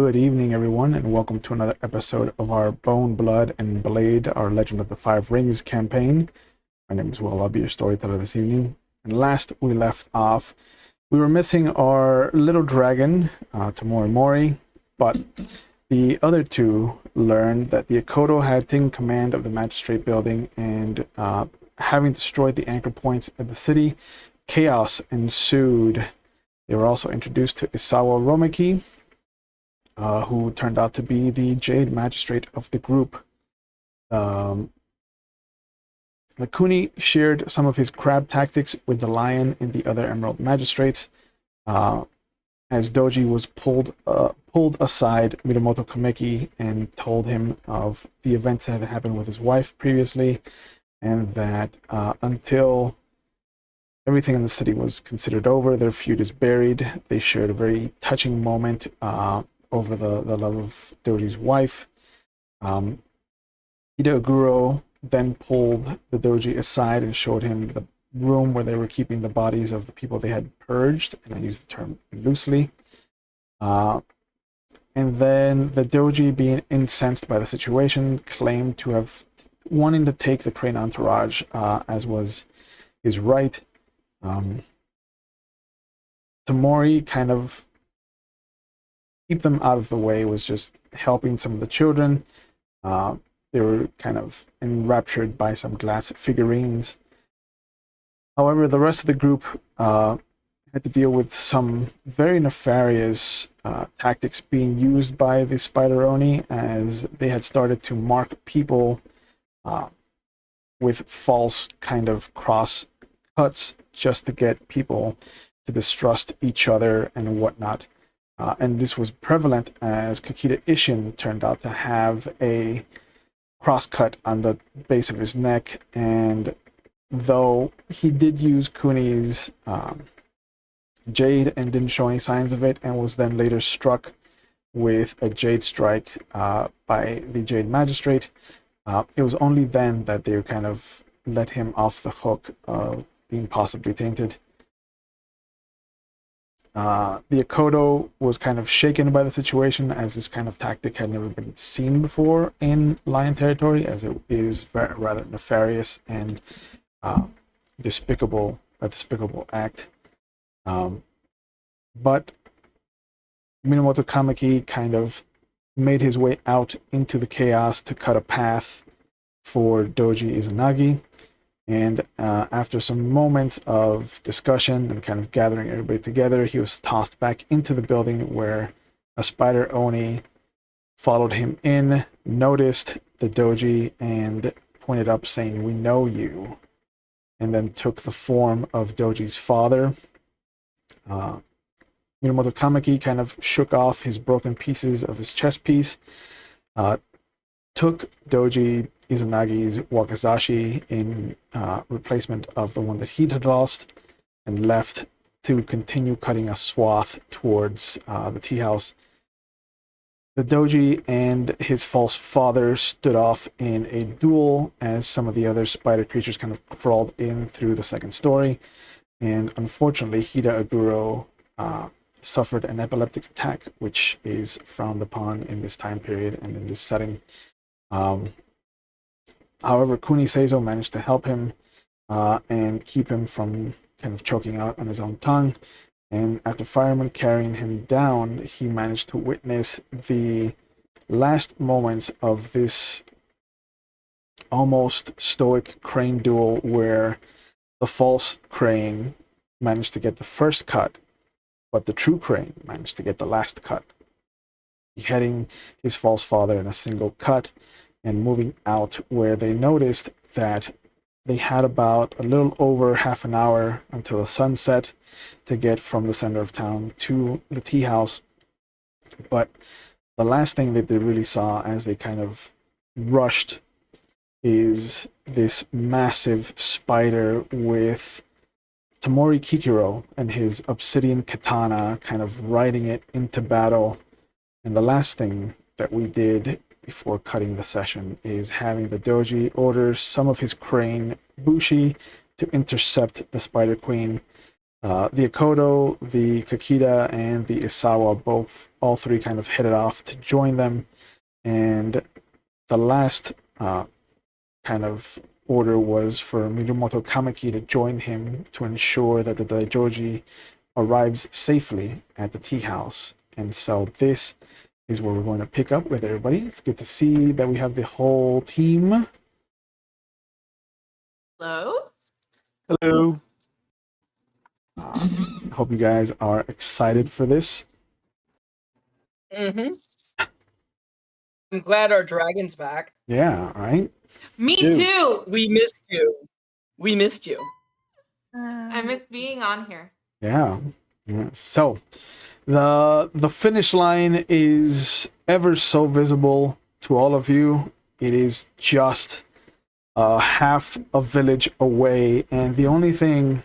Good evening, everyone, and welcome to another episode of our Bone, Blood, and Blade, our Legend of the Five Rings campaign. My name is Will. I'll be your storyteller this evening. And last we left off, we were missing our little dragon, Tamori Mori, but the other two learned that the Akodo had taken command of the magistrate building, and having destroyed the anchor points of the city, chaos ensued. They were also introduced to Isawa Romeki, who turned out to be the Jade Magistrate of the group. Nakuni shared some of his crab tactics with the Lion and the other Emerald Magistrates. As Doji was pulled aside, Minamoto Kameki, and told him of the events that had happened with his wife previously, and that until everything in the city was considered over, their feud is buried. They shared a very touching moment over the love of Doji's wife. Ida Aguro then pulled the Doji aside and showed him the room where they were keeping the bodies of the people they had purged, and I use the term loosely. And then the Doji, being incensed by the situation, claimed to have wanting to take the Crane entourage, as was his right. Tamori kind of keep them out of the way, was just helping some of the children. They were kind of enraptured by some glass figurines. However, the rest of the group had to deal with some very nefarious tactics being used by the Spider Oni, as they had started to mark people with false kind of cross cuts just to get people to distrust each other and whatnot. And this was prevalent as Kakita Ishin turned out to have a crosscut on the base of his neck, and though he did use Kuni's jade and didn't show any signs of it, and was then later struck with a jade strike by the Jade Magistrate, it was only then that they kind of let him off the hook of being possibly tainted. The Akodo was kind of shaken by the situation, as this kind of tactic had never been seen before in Lion territory, as it is rather nefarious and a despicable act. But Minamoto Kameki kind of made his way out into the chaos to cut a path for Doji Izanagi. And after some moments of discussion and kind of gathering everybody together, he was tossed back into the building, where a Spider Oni followed him in, noticed the Doji, and pointed up saying, "We know you," and then took the form of Doji's father. Minamoto Kameki kind of shook off his broken pieces of his chest piece, took Doji Izanagi's wakizashi in replacement of the one that he had lost, and left to continue cutting a swath towards the tea house. The Doji and his false father stood off in a duel, as some of the other spider creatures kind of crawled in through the second story, and unfortunately Hida Aguro suffered an epileptic attack, which is frowned upon in this time period and in this setting. However, Kuni Seizo managed to help him and keep him from kind of choking out on his own tongue. And after firemen carrying him down, he managed to witness the last moments of this almost stoic crane duel, where the false crane managed to get the first cut, but the true crane managed to get the last cut, beheading his false father in a single cut, and moving out, where they noticed that they had about a little over half an hour until the sunset to get from the center of town to the tea house. But the last thing that they really saw as they kind of rushed is this massive spider with Tamori Kikiro and his obsidian katana kind of riding it into battle. And the last thing that we did before cutting the session is having the Doji order some of his crane bushi to intercept the Spider Queen, The Akodo, the Kakita, and the Isawa all three kind of headed off to join them. And the last kind of order was for Mirumoto Kameki to join him to ensure that the Daijoji arrives safely at the tea house. And so this is where we're going to pick up with everybody. It's good to see that we have the whole team. Hello? Hello. I hope you guys are excited for this. Mm-hmm. I'm glad our dragon's back. Yeah, right? Me too. We missed you. We missed you. I miss being on here. Yeah. So the finish line is ever so visible to all of you. It is just half a village away, and the only thing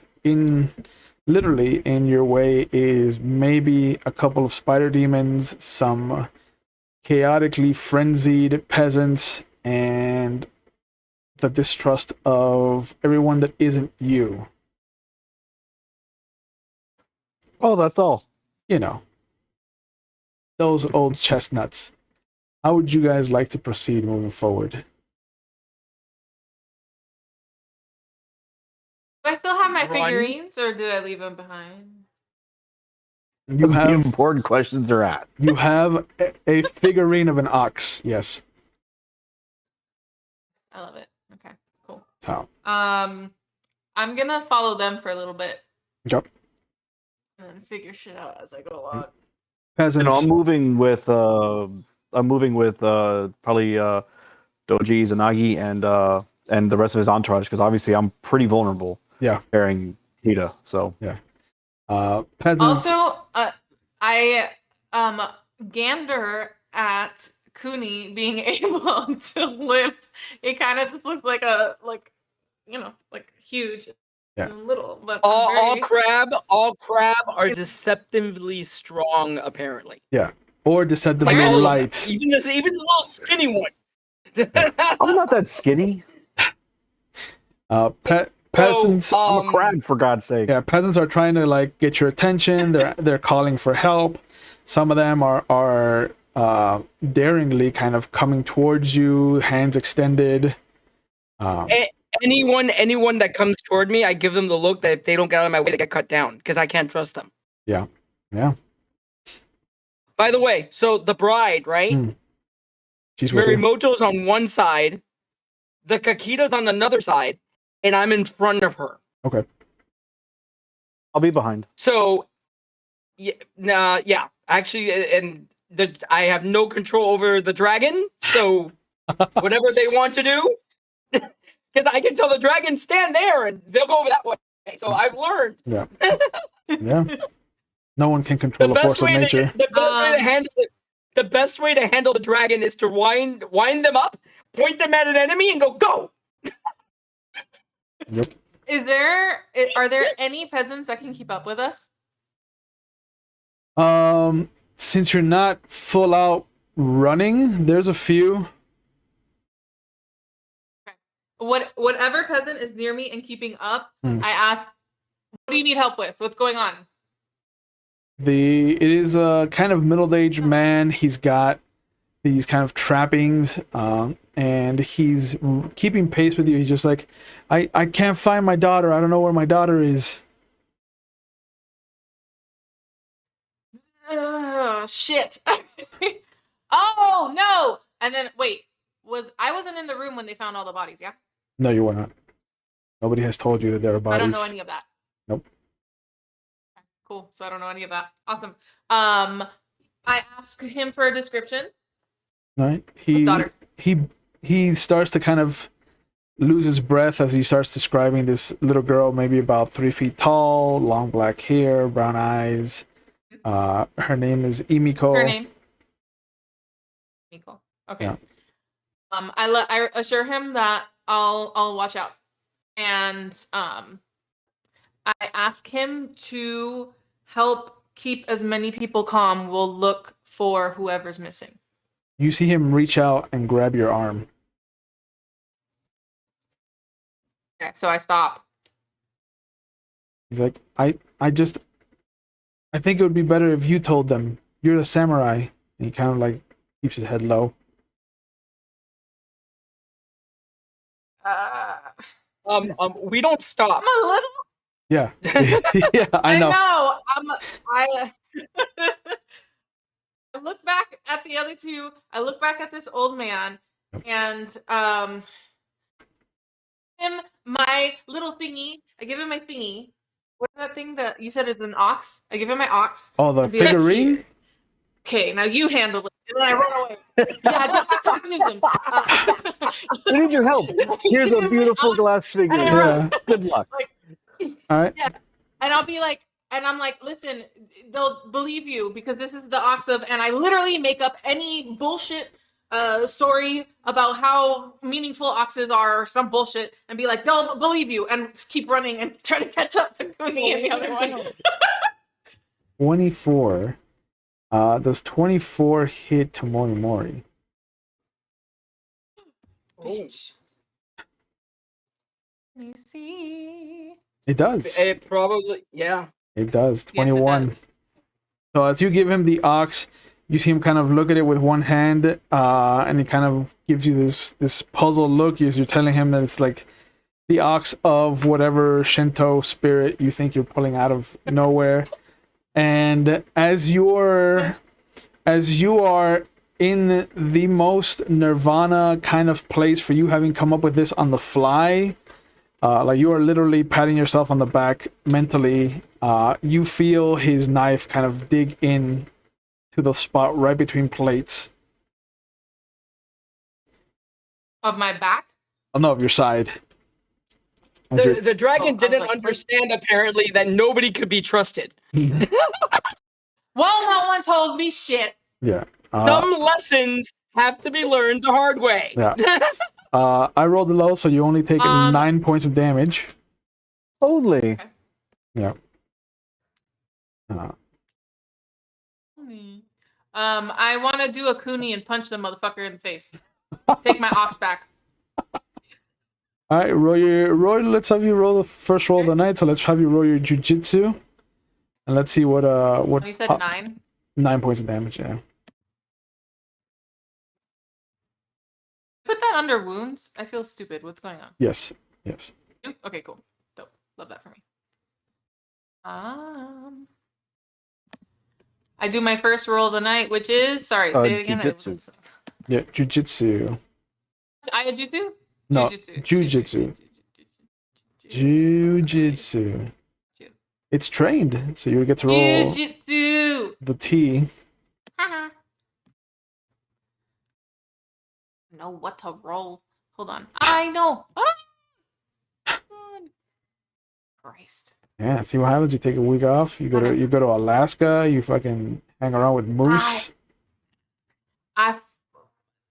literally in your way is maybe a couple of spider demons, some chaotically frenzied peasants, and the distrust of everyone that isn't you. Oh, that's all. You know, those old chestnuts. How would you guys like to proceed moving forward? Do I still have my Run. figurines, or did I leave them behind? You The have important questions are at. you have a figurine of an ox. Yes. I love it. Okay, cool. So, I'm gonna follow them for a little bit yep. and then figure shit out as I go along. Peasants. I'm moving with probably Doji, Zanagi, and the rest of his entourage, because obviously I'm pretty vulnerable. Yeah. Carrying Hida, so Yeah. Peasants. Also, I gander at Kuni being able to lift. It kind of just looks like huge and little, but All crab are deceptively strong, apparently. Yeah. Or deceptively Like all of them. light. Even the little skinny ones. I'm not that skinny. Peasants. I'm a crab, for God's sake. Yeah, peasants are trying to get your attention. They're calling for help. Some of them are daringly kind of coming towards you, hands extended. Anyone that comes toward me, I give them the look that if they don't get out of my way, they get cut down because I can't trust them. Yeah. Yeah. By the way, so the bride, right? She's with you. Morimoto's on one side, the Kakita's on another side, and I'm in front of her. Okay. I'll be behind. So, yeah. Actually, and I have no control over the dragon. So, whatever they want to do, because I can tell the dragon stand there, and they'll go over that way. So I've learned. Yeah. Yeah. No one can control the force of nature. The best way to handle the dragon is to wind them up, point them at an enemy, and go. Yep. Are there any peasants that can keep up with us? Since you're not full out running, there's a few. Okay. Whatever peasant is near me and keeping up, I ask, what do you need help with? What's going on? It is a kind of middle-aged man. He's got these kind of trappings, and he's keeping pace with you. He's just like, I can't find my daughter. I don't know where my daughter is. Shit. Oh no! And then wait, I wasn't in the room when they found all the bodies? Yeah. No, you were not. Nobody has told you that there are bodies. I don't know any of that. Nope. Okay, cool. So I don't know any of that. Awesome. I asked him for a description. Right. His daughter. He starts to kind of lose his breath as he starts describing this little girl, maybe about 3 feet tall, long black hair, brown eyes. Her name is Imiko. Her name? Imiko. Okay. Yeah. I assure him that I'll watch out, and I ask him to help keep as many people calm. We'll look for whoever's missing. You see him reach out and grab your arm. Okay, so I stop. He's like, I think it would be better if you told them you're the samurai. And he kind of like keeps his head low. We don't stop. I'm a little. Yeah, yeah, I know. I look back at the other two. I look back at this old man, and him my little thingy. I give him my thingy. What's that thing that you said is an ox? I give him my ox. Oh, the and be like, figurine. "Here. Okay, now you handle it." And then I run away. Yeah, just to confuse him. We need your help. Here's a beautiful glass figure. Yeah. Good luck. All right. Yes. And I'll be like, and I'm like, listen, they'll believe you because this is the ox of, and I literally make up any bullshit story about how meaningful oxes are or some bullshit and be like, they'll believe you and keep running and try to catch up to Kuni and the other one. 24. Does 24 hit Tomori Mori? Bitch. Let me see. It does. It probably, yeah. It does. Yes, it 21. does. So as you give him the ox, you see him kind of look at it with one hand, and he kind of gives you this puzzled look as you're telling him that it's like the ox of whatever Shinto spirit you think you're pulling out of nowhere. And as you are in the most nirvana kind of place for you, having come up with this on the fly, like you are literally patting yourself on the back mentally, you feel his knife kind of dig in to the spot right between plates. Of my back? Oh no, of your side. The dragon I was didn't like, understand, apparently, that nobody could be trusted. Well, no one told me shit. Yeah. Some lessons have to be learned the hard way. Yeah. I rolled low, so you only take 9 points of damage. Holy. Yeah. I want to do a Kuni and punch the motherfucker in the face. Take my ox back. All right, roll. Let's have you roll the first roll of the night. So let's have you roll your jujitsu, and let's see what Oh, you said 9? 9 points of damage. Yeah. Put that under wounds. I feel stupid. What's going on? Yes. Yes. Okay, cool. Dope. Love that for me. I do my first roll of the night, which is say it again. Jujitsu. Yeah, jujitsu. Aiajutsu? No, Jujitsu. jujitsu. Jujitsu. It's trained, so you get to roll Jujitsu. the T. Know what to roll. Hold on. I know. Ah! Christ. Yeah, see what happens. You take a week off. You go to Alaska. You fucking hang around with moose.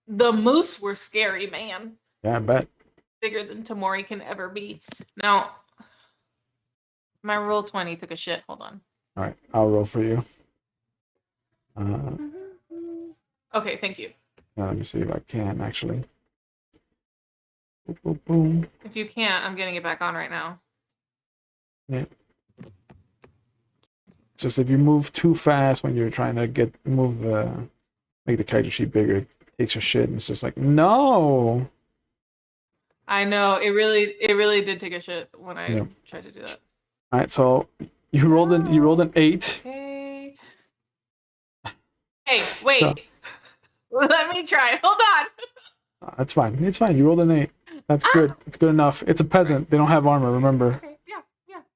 The moose were scary, man. Yeah, I bet. Bigger than Tomori can ever be. Now, my roll 20 took a shit. Hold on. All right, I'll roll for you. Okay, thank you. Let me see if I can actually. Boom, boom, boom. If you can't, I'm getting it back on right now. Yeah. It's just if you move too fast when you're trying to make the character sheet bigger, it takes your shit, and it's just like, no. I know it really did take a shit when I tried to do that. All right, so you rolled an 8. Okay. Hey, wait. Let me try. Hold on. That's fine. It's fine. You rolled an 8. That's good. It's good enough. It's a peasant. They don't have armor. Remember. Okay.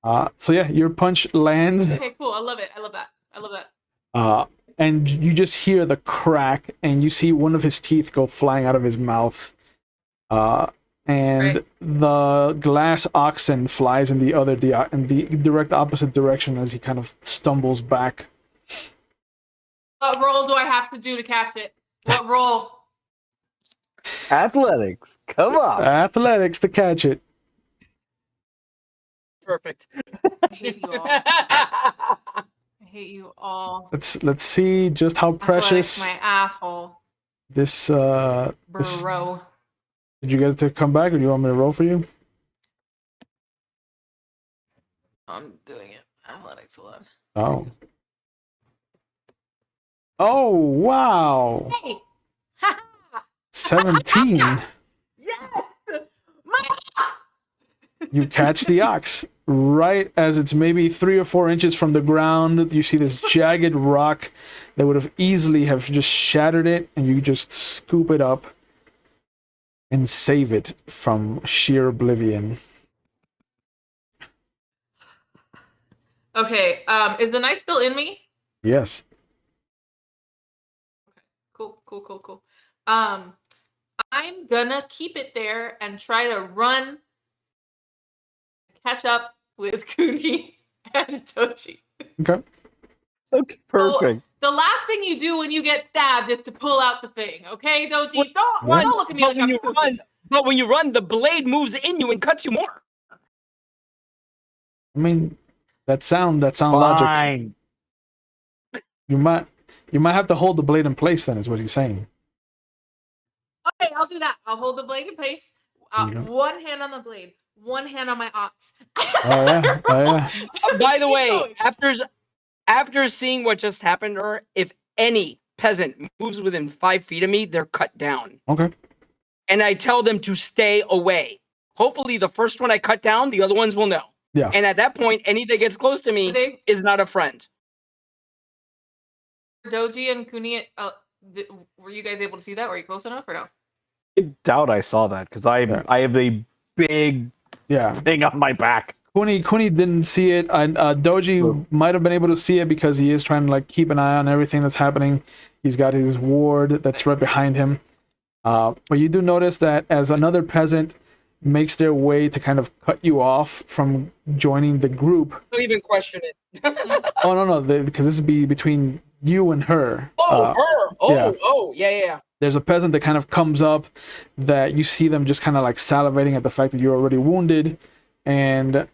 Yeah. So yeah, your punch lands. Okay. Cool. I love it. I love that. And you just hear the crack, and you see one of his teeth go flying out of his mouth. And the glass oxen flies in the direct opposite direction as he kind of stumbles back. What roll do I have to do to catch it? What roll? Athletics. Come on. Athletics to catch it. Perfect. I hate you all. I hate you all. Let's see just how precious my asshole. this Bro. Did you get it to come back, or do you want me to roll for you? I'm doing it. Athletics. Excellent. Oh. Oh, wow. Hey! 17. Yes! My You catch the ox right as it's maybe 3 or 4 inches from the ground. You see this jagged rock that would have easily have just shattered it, and you just scoop it up and save it from sheer oblivion. Okay, is the knife still in me? Yes. Cool. I'm gonna keep it there and try to run, catch up with Kuni and Tochi. Okay. Okay, perfect. So, the last thing you do when you get stabbed is to pull out the thing, okay, Doji? What- Don't look at me But like when I'm you stupid. run, the blade moves in you and cuts you more. I mean, that sound logic. Fine. You might have to hold the blade in place. Then is what he's saying. Okay, I'll do that. I'll hold the blade in place. Yeah. One hand on the blade, one hand on my ox. Oh yeah. Oh yeah. By the Keep way, going. after seeing what just happened to her, if any peasant moves within 5 feet of me, they're cut down. Okay. And I tell them to stay away. Hopefully, the first one I cut down, the other ones will know. Yeah. And at that point, any that gets close to me They, is not a friend. Doji and Kuni, were you guys able to see that? Were you close enough or no? I doubt I saw that because I have a big Yeah. thing on my back. Kuni didn't see it. Doji might have been able to see it because he is trying to like keep an eye on everything that's happening. He's got his ward that's right behind him. But you do notice that as another peasant makes their way to kind of cut you off from joining the group. Don't even question it. Oh no, because this would be between you and her. Her. yeah. Yeah. There's a peasant that kind of comes up that you see them just kind of like salivating at the fact that you're already wounded, and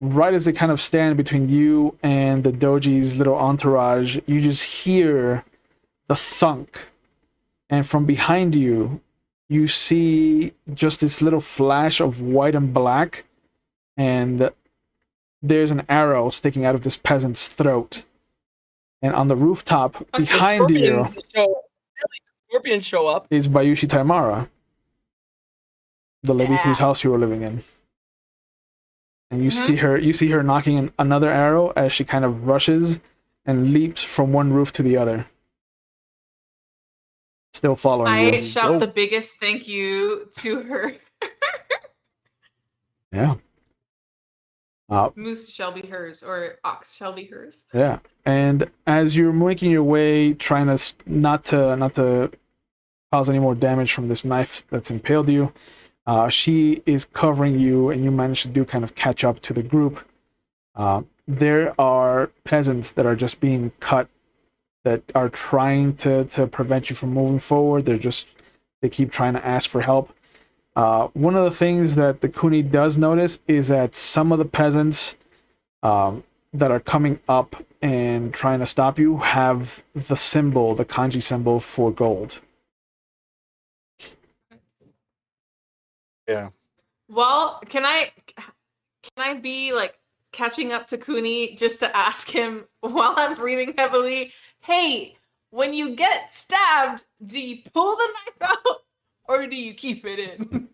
right as they kind of stand between you and the doji's little entourage, you just hear the thunk, and from behind you you see just this little flash of white and black, and there's an arrow sticking out of this peasant's throat. And on the rooftop behind you Scorpions show up. is Bayushi Taimara, the lady Yeah. whose house you were living in. And you see her knocking in another arrow as she kind of rushes and leaps from one roof to the other. Still following I you. shout the biggest thank you to her. Yeah. Moose shall be hers, or ox shall be hers. Yeah. And as you're making your way, trying to not to cause any more damage from this knife that's impaled you, she is covering you, and you manage to do kind of catch up to the group. There are peasants that are just being cut that are trying to prevent you from moving forward. They keep trying to ask for help. One of the things that the Kuni does notice is that some of the peasants that are coming up and trying to stop you have the symbol, the kanji symbol for gold. Yeah. Well, can I be like catching up to Kuni just to ask him while I'm breathing heavily, hey, when you get stabbed, do you pull the knife out or do you keep it in?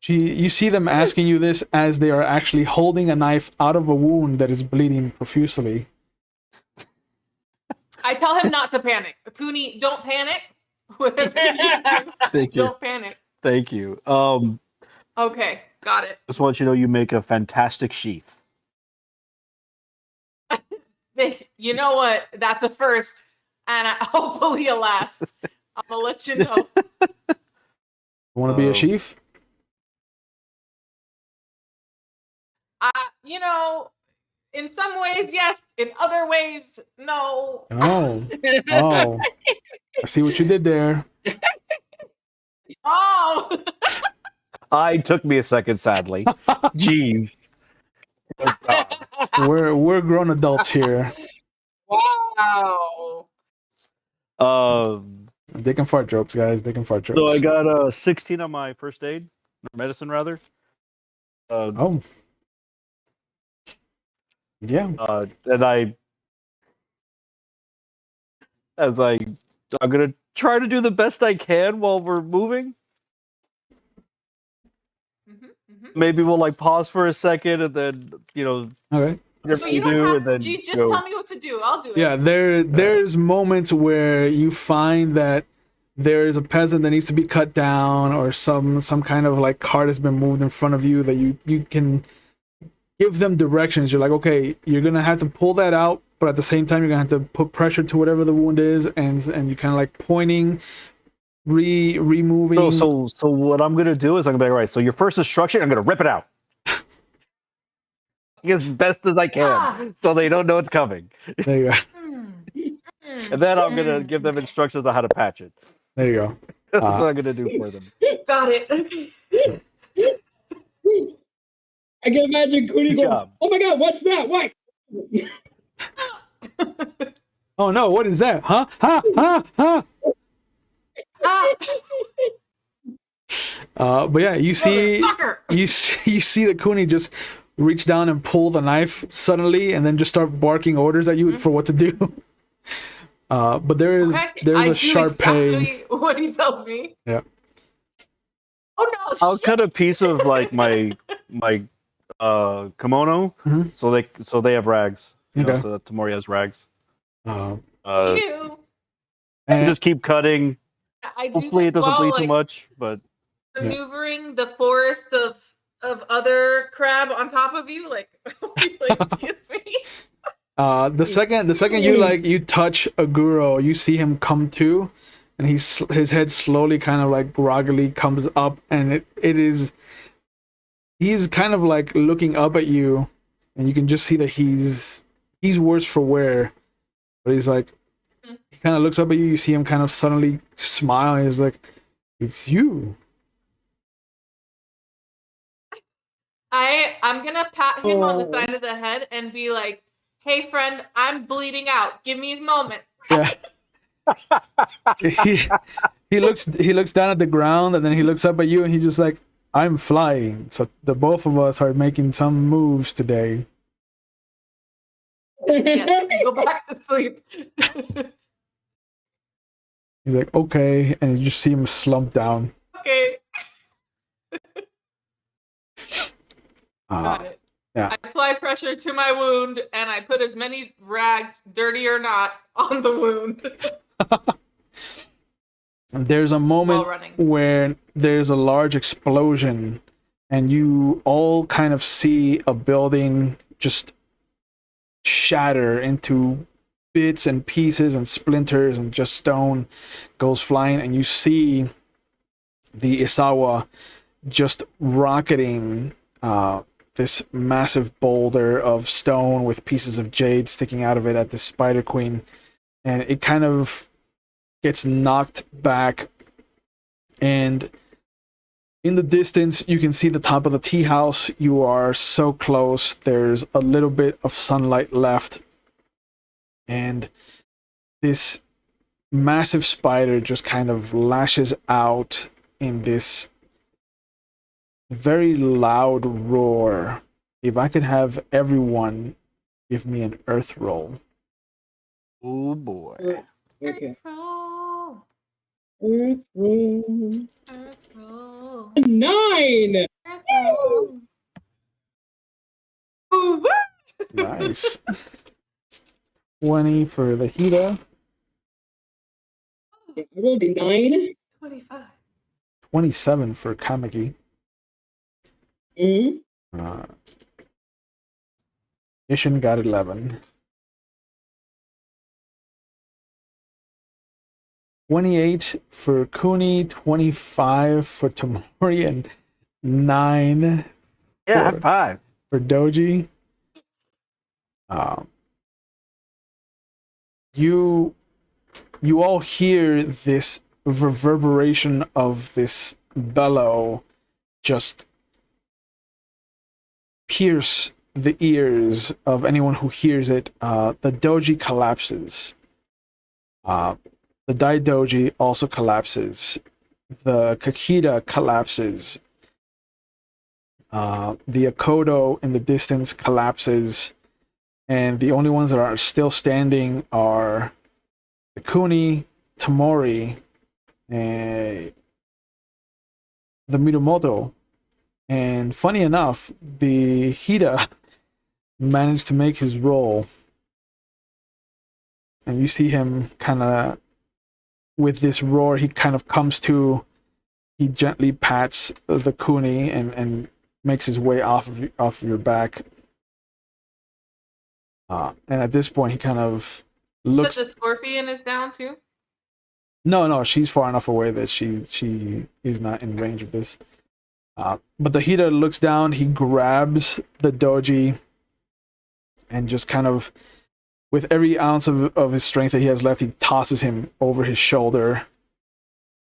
You see them asking you this as they are actually holding a knife out of a wound that is bleeding profusely. I tell him not to panic. Kuni, don't panic. Whatever you do, Thank you. don't panic. Thank you. Okay, got it. Just want you to know you make a fantastic sheath. You know what? That's a first, and hopefully a last. I'm gonna let you know. Want to be a chief? You know, in some ways, yes. In other ways, no. Oh. Oh. I see what you did there. Oh. I took me a second, sadly. Jeez. Oh, God. We're grown adults here. Wow. Dick and fart jokes, guys. Dick and fart jokes. So I got 16 on my first aid, or medicine rather. Oh. Yeah. And I'm gonna try to do the best I can while we're moving. Maybe we'll like pause for a second and then Okay. So you don't have to. Just tell me what to do. I'll do it. Yeah, there's moments where you find that there's a peasant that needs to be cut down, or some kind of like cart has been moved in front of you that you can give them directions. You're like, okay, you're gonna have to pull that out, but at the same time you're gonna have to put pressure to whatever the wound is, and you kind of like pointing, removing. No, so what I'm gonna do is I'm gonna be like, all right. So your first instruction, I'm gonna rip it out as best as I can, so they don't know it's coming. There you go. And then I'm gonna give them instructions on how to patch it. There you go. That's what I'm gonna do for them. Got it. Okay. I can imagine Cooney Good going, job. "Oh my God, what's that? What?" Oh no, what is that? Huh? Huh? But yeah, you see the Kuni just reach down and pull the knife suddenly, and then just start barking orders at you for what to do. But there's a sharp pain. What he tells me. Yeah. Oh no! I'll cut a piece of like my kimono, so they have rags. Okay. So that Tamori has rags. Ew. And Just keep cutting. I do Hopefully, it this doesn't while, bleed too much. But maneuvering the forest of other crab on top of you, like excuse me. the second you touch Aguro, you see him come to, and his head slowly kind of like groggily comes up, and he's kind of like looking up at you, and you can just see that he's worse for wear. But he's like, he kind of looks up at you. You see him kind of suddenly smile. And he's like, "It's you." I'm gonna pat him on the side of the head and be like, "Hey friend, I'm bleeding out. Give me a moment." Yeah. he looks down at the ground, and then he looks up at you, and he's just like, "I'm flying." So the both of us are making some moves today. Yes, go back to sleep. He's like, "Okay," and you just see him slump down. Okay. Got it. Yeah. I apply pressure to my wound, and I put as many rags, dirty or not, on the wound. There's a moment where there's a large explosion, and you all kind of see a building just shatter into bits and pieces and splinters, and just stone goes flying, and you see the Isawa just rocketing this massive boulder of stone with pieces of jade sticking out of it at the Spider Queen, and it kind of gets knocked back, and in the distance you can see the top of the tea house. You are so close. There's a little bit of sunlight left, and this massive spider just kind of lashes out in this very loud roar. If I could have everyone give me an earth roll. oh boy. Okay. Roll. Earth roll. Earth roll. 9. Earth roll. Ooh, woo! Nice. 20 for the Hida. I rolled a 9. 25. 27 for Kamaki. Ishin got 11. 28 for Kuni, 25 for Tamori, and 9 Yeah, high five. for Doji. You all hear this reverberation of this bellow just pierce the ears of anyone who hears it. The doji collapses. The Dai Doji also collapses. The Kakita collapses. The Akodo in the distance collapses. and the only ones that are still standing are the Kuni, Tamori, and the Mirumoto. And funny enough, the Hida managed to make his roll. And you see him kind of, with this roar, he kind of comes to, he gently pats the Kuni and makes his way off of your back. And at this point, he kind of looks. But the scorpion is down too. No, she's far enough away that she is not in range of this. But the Hida looks down, he grabs the doji, and just kind of, with every ounce of his strength that he has left, he tosses him over his shoulder.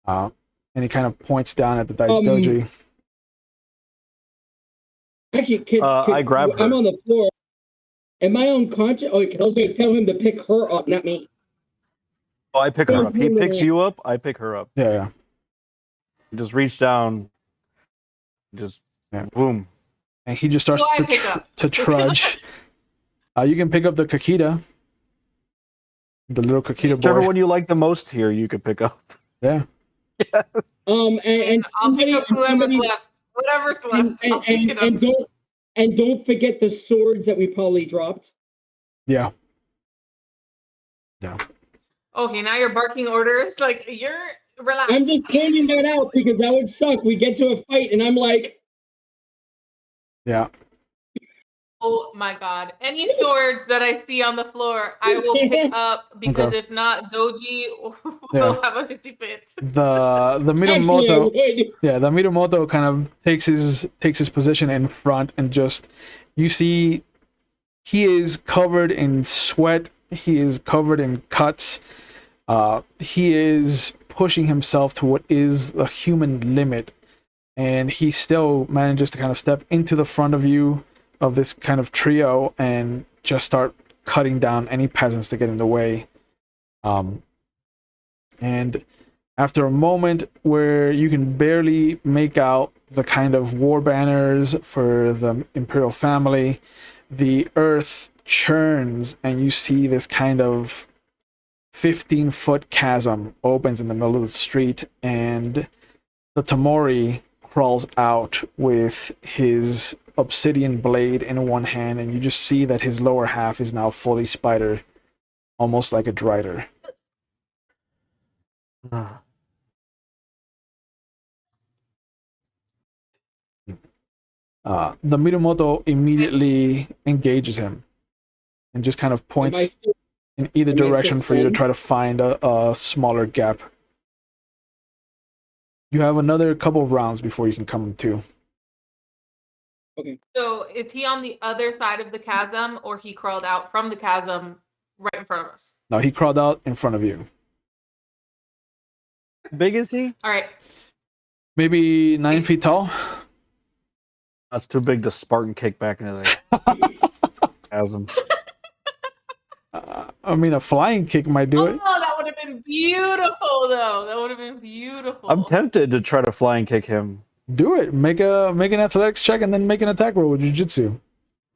And he kind of points down at the doji. Actually, I grab her. I'm on the floor. Am I unconscious? Oh, because I was going to tell him to pick her up, not me. Oh, I pick her up. He picks you up. I pick her up. Yeah. Just reach down. Just boom. And he just starts to trudge. You can pick up the Kakita. The little Kakita boy. Whichever one you like the most here, you could pick up. Yeah. And I'll pick up whoever's left. Whatever's left. I'll pick it up. And don't forget the swords that we probably dropped. Yeah. Okay, now you're barking orders. Like, you're relaxed. I'm just pointing that out because that would suck. We get to a fight and I'm like, yeah. Oh my god. Any swords that I see on the floor, I will pick up because if not, Doji will have a hissy fit. The Mirumoto, actually, the Mirumoto kind of takes his position in front, and just, you see he is covered in sweat, he is covered in cuts. He is pushing himself to what is the human limit, and he still manages to kind of step into the front of you, of this kind of trio, and just start cutting down any peasants that get in the way. And after a moment where you can barely make out the kind of war banners for the Imperial family, the earth churns and you see this kind of 15-foot chasm opens in the middle of the street, and the Tamori crawls out with his obsidian blade in one hand, and you just see that his lower half is now fully spider, almost like a drider. The Mirumoto immediately engages him and just kind of points in either direction for you to try to find a smaller gap. You have another couple of rounds before you can come to. Okay. So is he on the other side of the chasm, or he crawled out from the chasm right in front of us? No, he crawled out in front of you. Big is he? All right. Maybe 9 feet tall. That's too big to Spartan kick back into the chasm. I mean, a flying kick might do it. Oh, that would have been beautiful, though. That would have been beautiful. I'm tempted to try to flying kick him. Do it. Make an athletics check and then make an attack roll with jiu-jitsu.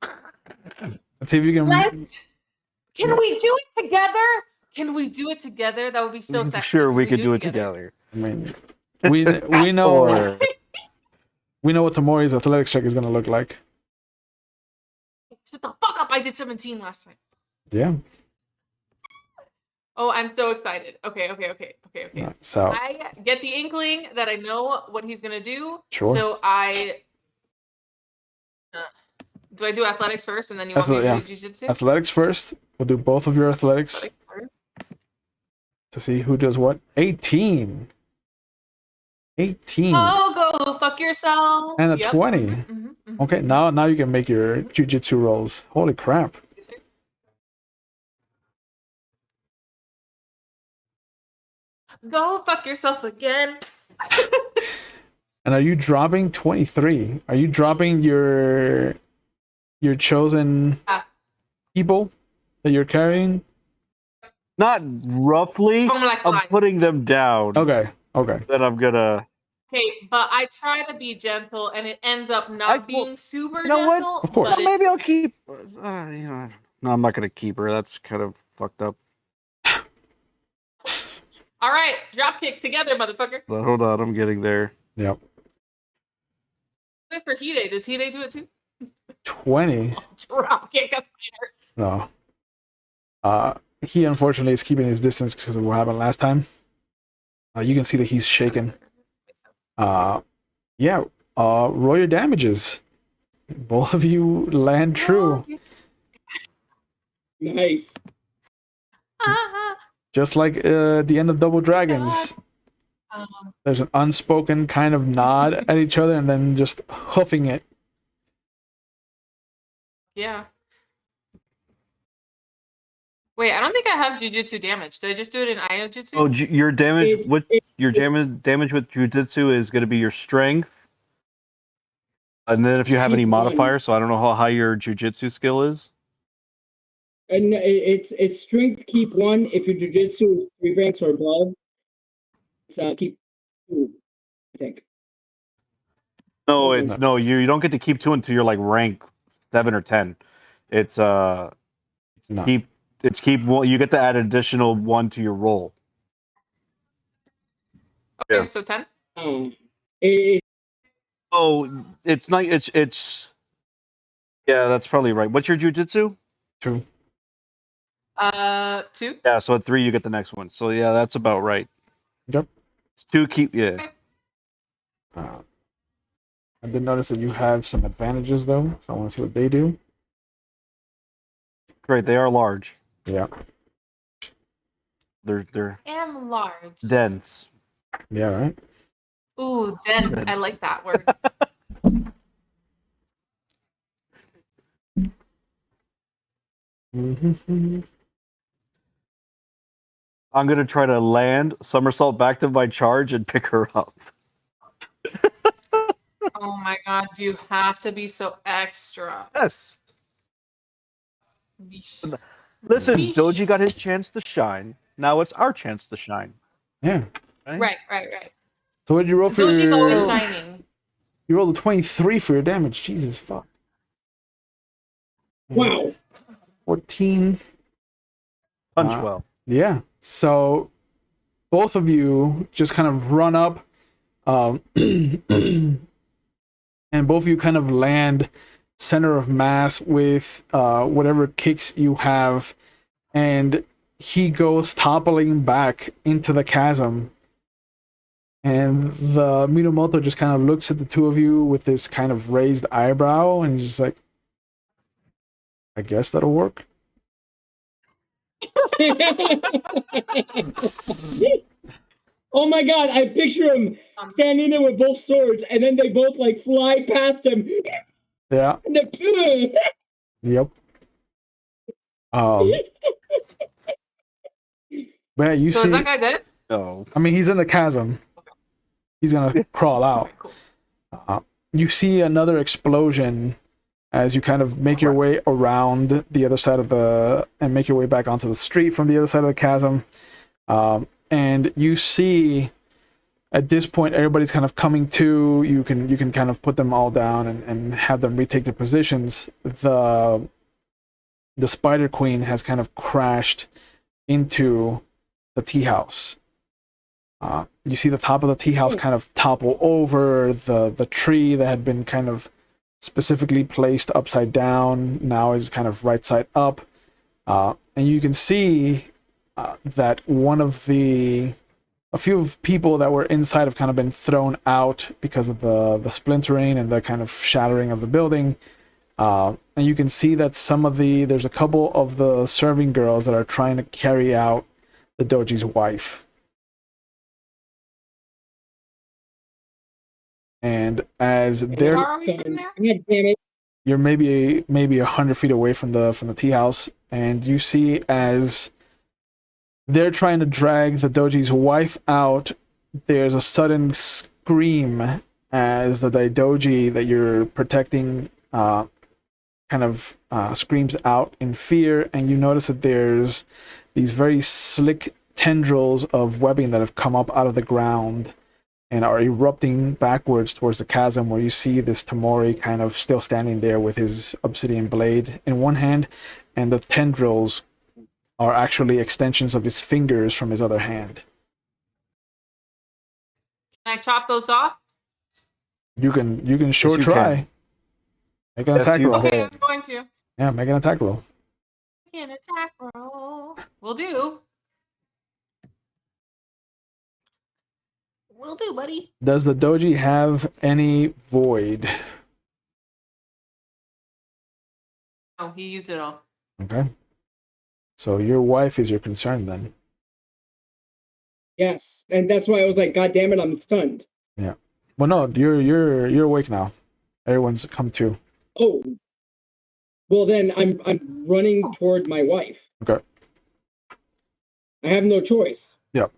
Let's see if you can. Can we do it together? Can we do it together? That would be so sexy. Sure, we could do it together. I mean, we know we know what Tamori's athletics check is going to look like. Shut the fuck up! I did 17 last time. Yeah. Oh, I'm so excited. Okay. Right, so I get the inkling that I know what he's gonna do. Sure. So do I do athletics first, and then you want me to do jiu-jitsu? Athletics first. We'll do both of your athletics to see who does what. 18. Oh, go fuck yourself. And a 20. Okay, now you can make your jiu-jitsu rolls. Holy crap. Go fuck yourself again. And are you dropping 23? Are you dropping your chosen people that you're carrying? Not roughly. I'm putting them down. Okay. Then I'm gonna. Okay, but I try to be gentle, and it ends up not being super you know gentle. What? Of course. Maybe I'll keep. No, I'm not gonna keep her. That's kind of fucked up. All right, dropkick together, motherfucker. But hold on, I'm getting there. Yep. Wait for Hide. Does Hide do it too? 20. Dropkick a spider. No. He unfortunately is keeping his distance because of what happened last time. You can see that he's shaken. Yeah. Roll your damages. Both of you land true. Nice. Just Just like the end of Double Dragons. There's an unspoken kind of nod at each other and then just hoofing it. yeah. Wait, I don't think I have jujutsu damage. Did I just do it in Iojutsu? Oh, your damage It's- with it's- your damage with jujitsu is gonna be your strength, and then if you have any Keep one. modifiers, so I don't know how high your jujitsu skill is. And it's strength keep 1. If your jujitsu is 3 ranks or above, it's keep 2, I think. No, Okay. it's no. You don't get to keep 2 until you're like rank 7 or 10. It's It's not. keep 1. You get to add additional 1 to your roll. Okay, Yeah. so 10. It, Oh, it's not. It's. Yeah, that's probably right. What's your jujitsu? 2. 2. Yeah, so at 3 you get the next one. So yeah, that's about right. Yep. It's 2 keep. Yeah. I did notice that you have some advantages though, so I want to see what they do. Great. They are large. Yeah. They're Am large. dense. Yeah, right? Ooh, dense. I like that word. Mm-hmm. I'm gonna try to land, somersault back to my charge, and pick her up. Oh my god, do you have to be so extra? Yes. Yeesh. Listen, Yeesh. Doji got his chance to shine. Now it's our chance to shine. Yeah. Right. So what did you roll for Doji's always your... shining. You rolled a 23 for your damage. Jesus fuck. wow. 14. Punch well. Yeah. So both of you just kind of run up, and both of you kind of land center of mass with whatever kicks you have, and he goes toppling back into the chasm. And the Minamoto just kind of looks at the two of you with this kind of raised eyebrow, and he's just like, I guess that'll work. Oh my god, I picture him standing there with both swords, and then they both like fly past him. Yeah. And then, Yep. But yeah, you So see, is that guy dead? No. I mean, he's in the chasm. He's gonna crawl out. Okay, cool. You see another explosion as you kind of make your way around the other side of and make your way back onto the street from the other side of the chasm. And you see at this point everybody's kind of coming to. You can kind of put them all down and have them retake their positions. The Spider Queen has kind of crashed into the tea house. You see the top of the tea house kind of topple over. The tree that had been kind of specifically placed upside down now is kind of right side up. And you can see that a few of people that were inside have kind of been thrown out because of the splintering and the kind of shattering of the building. And you can see that there's a couple of the serving girls that are trying to carry out the doji's wife. And as they're, How far are we from there? God damn it. you're maybe 100 feet away from the tea house, and you see as they're trying to drag the doji's wife out, there's a sudden scream as the Daidoji that you're protecting kind of screams out in fear, and you notice that there's these very slick tendrils of webbing that have come up out of the ground and are erupting backwards towards the chasm, where you see this Tamori kind of still standing there with his obsidian blade in one hand and the tendrils are actually extensions of his fingers from his other hand. Can I chop those off? You can sure you try. can. Make an Yes, attack you roll. can. Okay, I was going to. Yeah, make an attack roll. An attack roll. Will do. Will do, buddy. Does the doji have any void? Oh, he used it all. Okay. So your wife is your concern then. Yes, and that's why I was like, God damn it, I'm stunned. Well, no, you're awake now. Everyone's come to. Oh, well then I'm running toward my wife. Okay. I have no choice. Yep.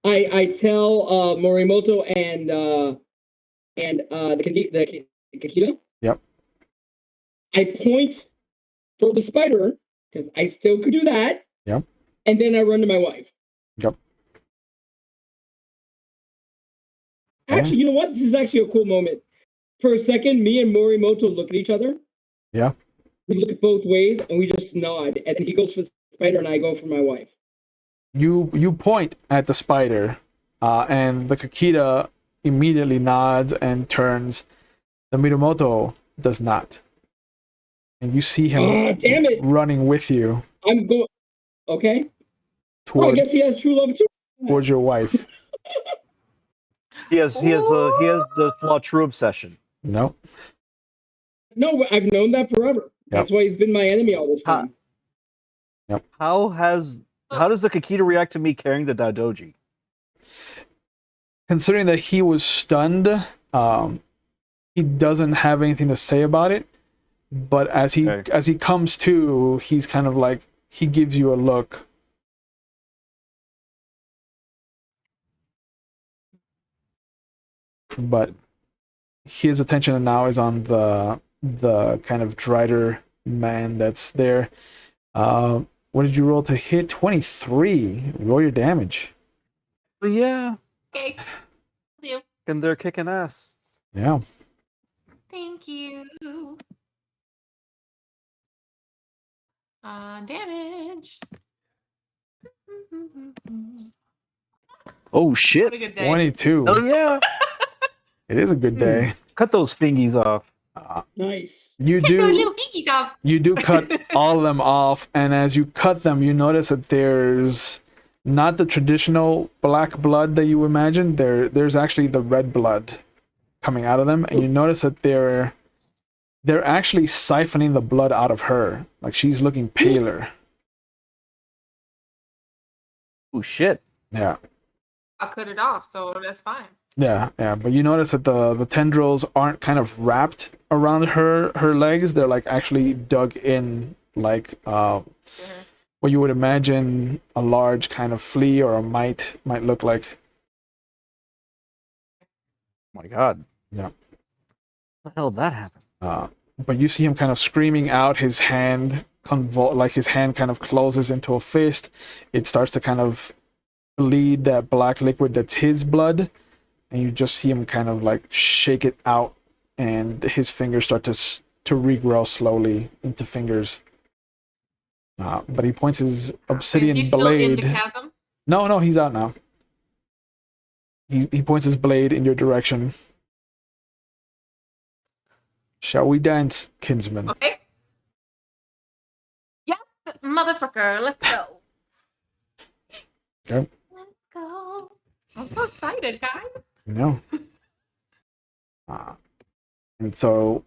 I tell Morimoto and the Kakita. Yep. I point for the spider because I still could do that. Yep. And then I run to my wife. Yep. Actually, you know what? This is actually a cool moment. For a second, me and Morimoto look at each other. Yeah. We look both ways and we just nod. And then he goes for the spider and I go for my wife. You point at the spider, and the Kakita immediately nods and turns. The Mirumoto does not. And you see him Damn it! running with you I'm going. Okay. Oh, I toward, guess he has true love too. towards your wife. He has the flaw true obsession. No. No, I've known that forever. That's why he's been my enemy all this time. How does the Kakita react to me carrying the Dadoji? Considering that he was stunned, he doesn't have anything to say about it. But as he comes to, he's kind of like, he gives you a look. But his attention now is on the kind of Drider man that's there. What did you roll to hit? 23. Roll your damage. But yeah, Okay. You. and they're kicking ass. Yeah. Thank you. Damage. Oh shit! What a good day. 22. Oh yeah! It is a good day. Cut those fingies off. Nice. You Little do pinky dog. you do cut all of them off, and as you cut them, you notice that there's not the traditional black blood that you imagine. There's actually the red blood coming out of them, and you notice that they're actually siphoning the blood out of her. Like she's looking paler. Oh shit! Yeah. I'll cut it off, so that's fine. Yeah, but you notice that the tendrils aren't kind of wrapped around her legs. They're like actually dug in, like what you would imagine a large kind of flea or a mite might look like. Oh my god! Yeah. How the hell did that happen? But you see him kind of screaming out. His hand like his hand kind of closes into a fist. It starts to kind of bleed that black liquid that's his blood. And you just see him kind of like shake it out, and his fingers start to regrow slowly into fingers. But he points his obsidian He's blade. Still in the chasm? No, he's out now. He points his blade in your direction. Shall we dance, kinsman? Okay. Yes, motherfucker. Let's go. Okay. Let's go. I'm so excited, guys. No. And so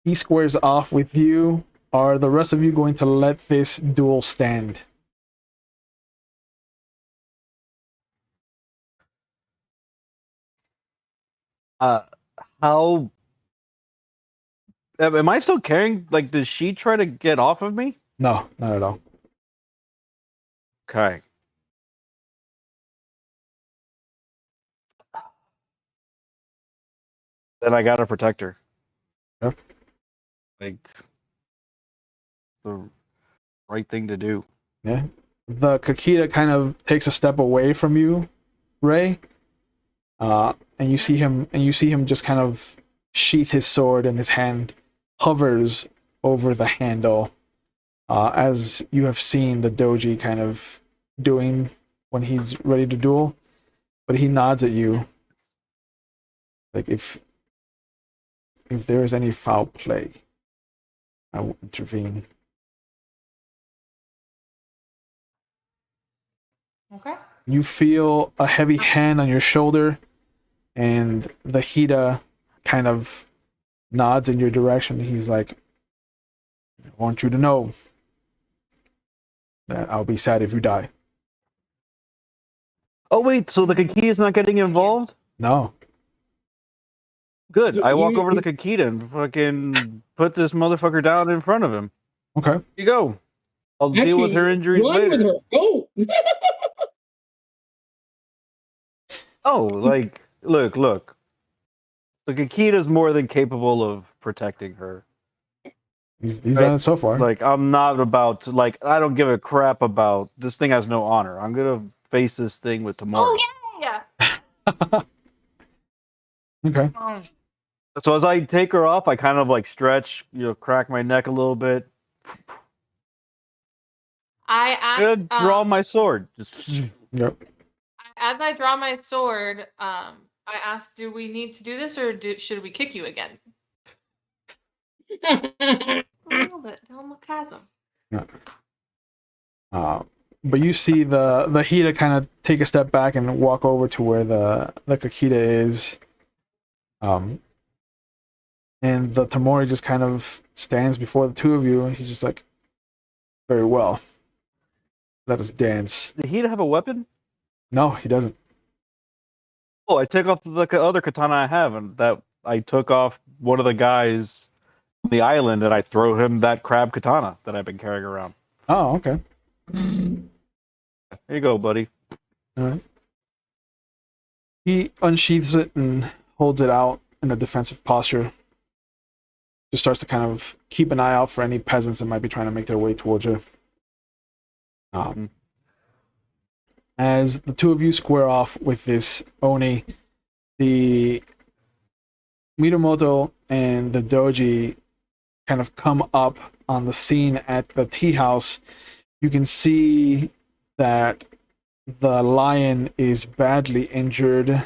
he squares off with you. Are the rest of you going to let this duel stand? How am I still carrying? Like, does she try to get off of me? No, not at all. Okay. Then I gotta protect her. Yep. Like the right thing to do. Yeah. The Kakita kind of takes a step away from you, Ray. And you see him just kind of sheath his sword in his hand hovers over the handle, as you have seen the doji kind of doing when he's ready to duel. But he nods at you, like if there is any foul play, I will intervene. Okay. You feel a heavy hand on your shoulder, and the Hida kind of nods in your direction. He's like, I want you to know that I'll be sad if you die. Oh wait, so the Kiki is not getting involved? No. Good. So I walk you- over to the Kikita and fucking put this motherfucker down in front of him. Okay. Here you go. I'll deal with her injuries run later. with her. Go. Oh, like, look. The Kikita's more than capable of protecting her. He's done it so far. Like, I'm not about to, like, I don't give a crap about, this thing has no honor. I'm gonna face this thing with tomorrow. Oh yeah. Okay. So as I take her off, I kind of like stretch, crack my neck a little bit. I Good, asked. draw my sword. Just Yep. As I draw my sword, I asked, "Do we need to do this, or should we kick you again?" A little bit. Don't look chasm. But you see the Hida kind of take a step back and walk over to where the Kakita is. And the Tamori just kind of stands before the two of you, and he's just like, very well. Let us dance. did he have a weapon? No, he doesn't. Oh, I take off the other katana I have, and that I took off one of the guys on the island, and I throw him that crab katana that I've been carrying around. Oh, okay. Here you go, buddy. All right. He unsheathes it and holds it out in a defensive posture. Just starts to kind of keep an eye out for any peasants that might be trying to make their way towards you. As the two of you square off with this Oni, the Minamoto and the Doji kind of come up on the scene at the tea house. You can see that the lion is badly injured.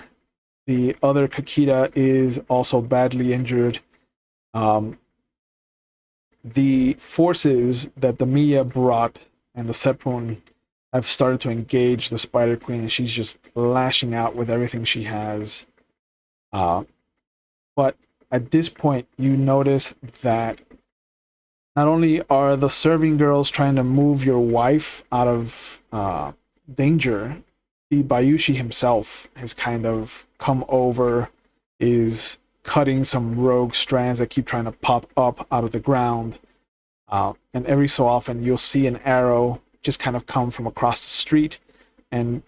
The other Kakita is also badly injured. The forces that the Mia brought and the Sepun have started to engage the Spider Queen, and she's just lashing out with everything she has. But at this point, you notice that not only are the serving girls trying to move your wife out of danger, the Bayushi himself has kind of come over, is cutting some rogue strands that keep trying to pop up out of the ground. And every so often, you'll see an arrow just kind of come from across the street and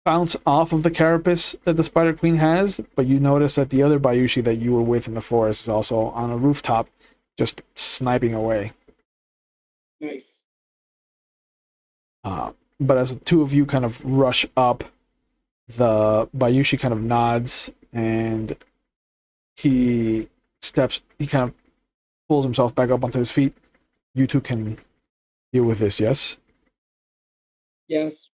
bounce off of the carapace that the Spider Queen has, but you notice that the other Bayushi that you were with in the forest is also on a rooftop, just sniping away. Nice. But as the two of you kind of rush up, the Bayushi kind of nods, and he kind of pulls himself back up onto his feet. You two can deal with this, yes? Yes.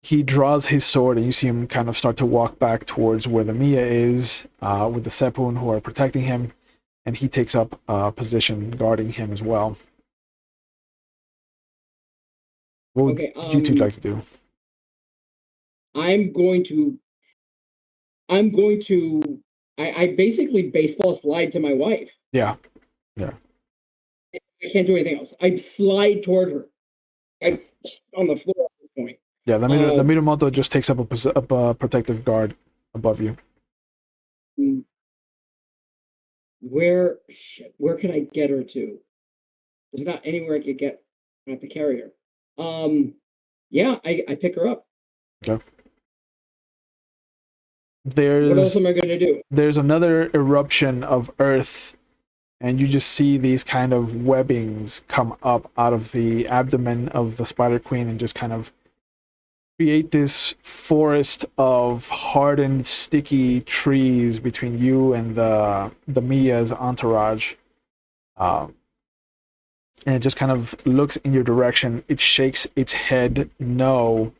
He draws his sword, and you see him kind of start to walk back towards where the Mia is, with the Sepun who are protecting him, and he takes up a position guarding him as well. What would Okay, you two like to do? I'm going to. I basically baseball slide to my wife. Yeah. I can't do anything else. I slide toward her. I'm on the floor at this point. Yeah, the Minamoto just takes up a protective guard above you. Where can I get her to? There's not anywhere I could get. I have to carry her. Yeah, I pick her up. Okay. What else am I gonna do? There's another eruption of earth, and you just see these kind of webbings come up out of the abdomen of the Spider Queen and just kind of create this forest of hardened, sticky trees between you and the Mia's entourage. And it just kind of looks in your direction. It shakes its head no,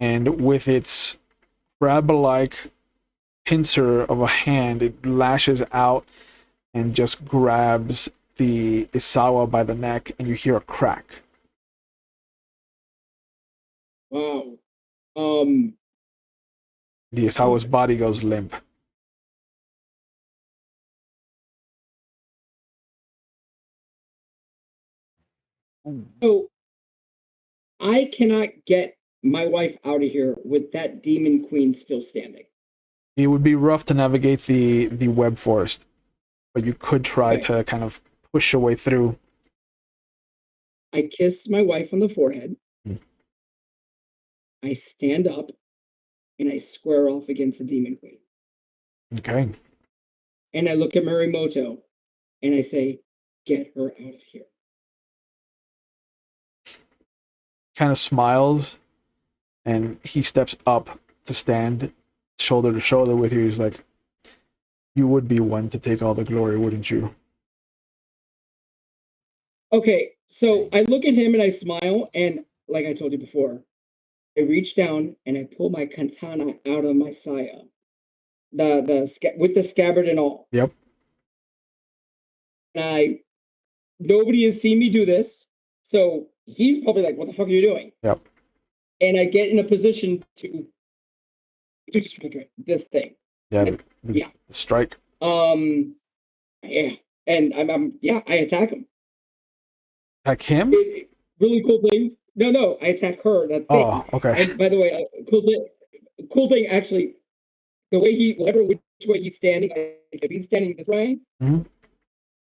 and with its crab-like pincer of a hand, it lashes out and just grabs the Isawa by the neck, and you hear a crack. Wow. The Isawa's body goes limp. So I cannot get my wife out of here with that demon queen still standing. It would be rough to navigate the web forest, but you could try Okay. to kind of push your way through. I kiss my wife on the forehead. Hmm. I stand up and I square off against the demon queen. Okay. And I look at Morimoto and I say, get her out of here. Kind of smiles, and he steps up to stand shoulder to shoulder with you. He's like, you would be one to take all the glory, wouldn't you? Okay, so I look at him and I smile, and like I told you before, I reach down and I pull my katana out of my saya, with the scabbard and all. Yep. And nobody has seen me do this, so he's probably like, "What the fuck are you doing?" Yep. And I get in a position to do this thing. Yeah. Yeah. The strike. Yeah, and I attack him. Attack him? Really cool thing. No, I attack her. That thing. Oh, okay. And by the way, cool thing. Actually, the way which way he's standing. If he's standing this way, Mhm.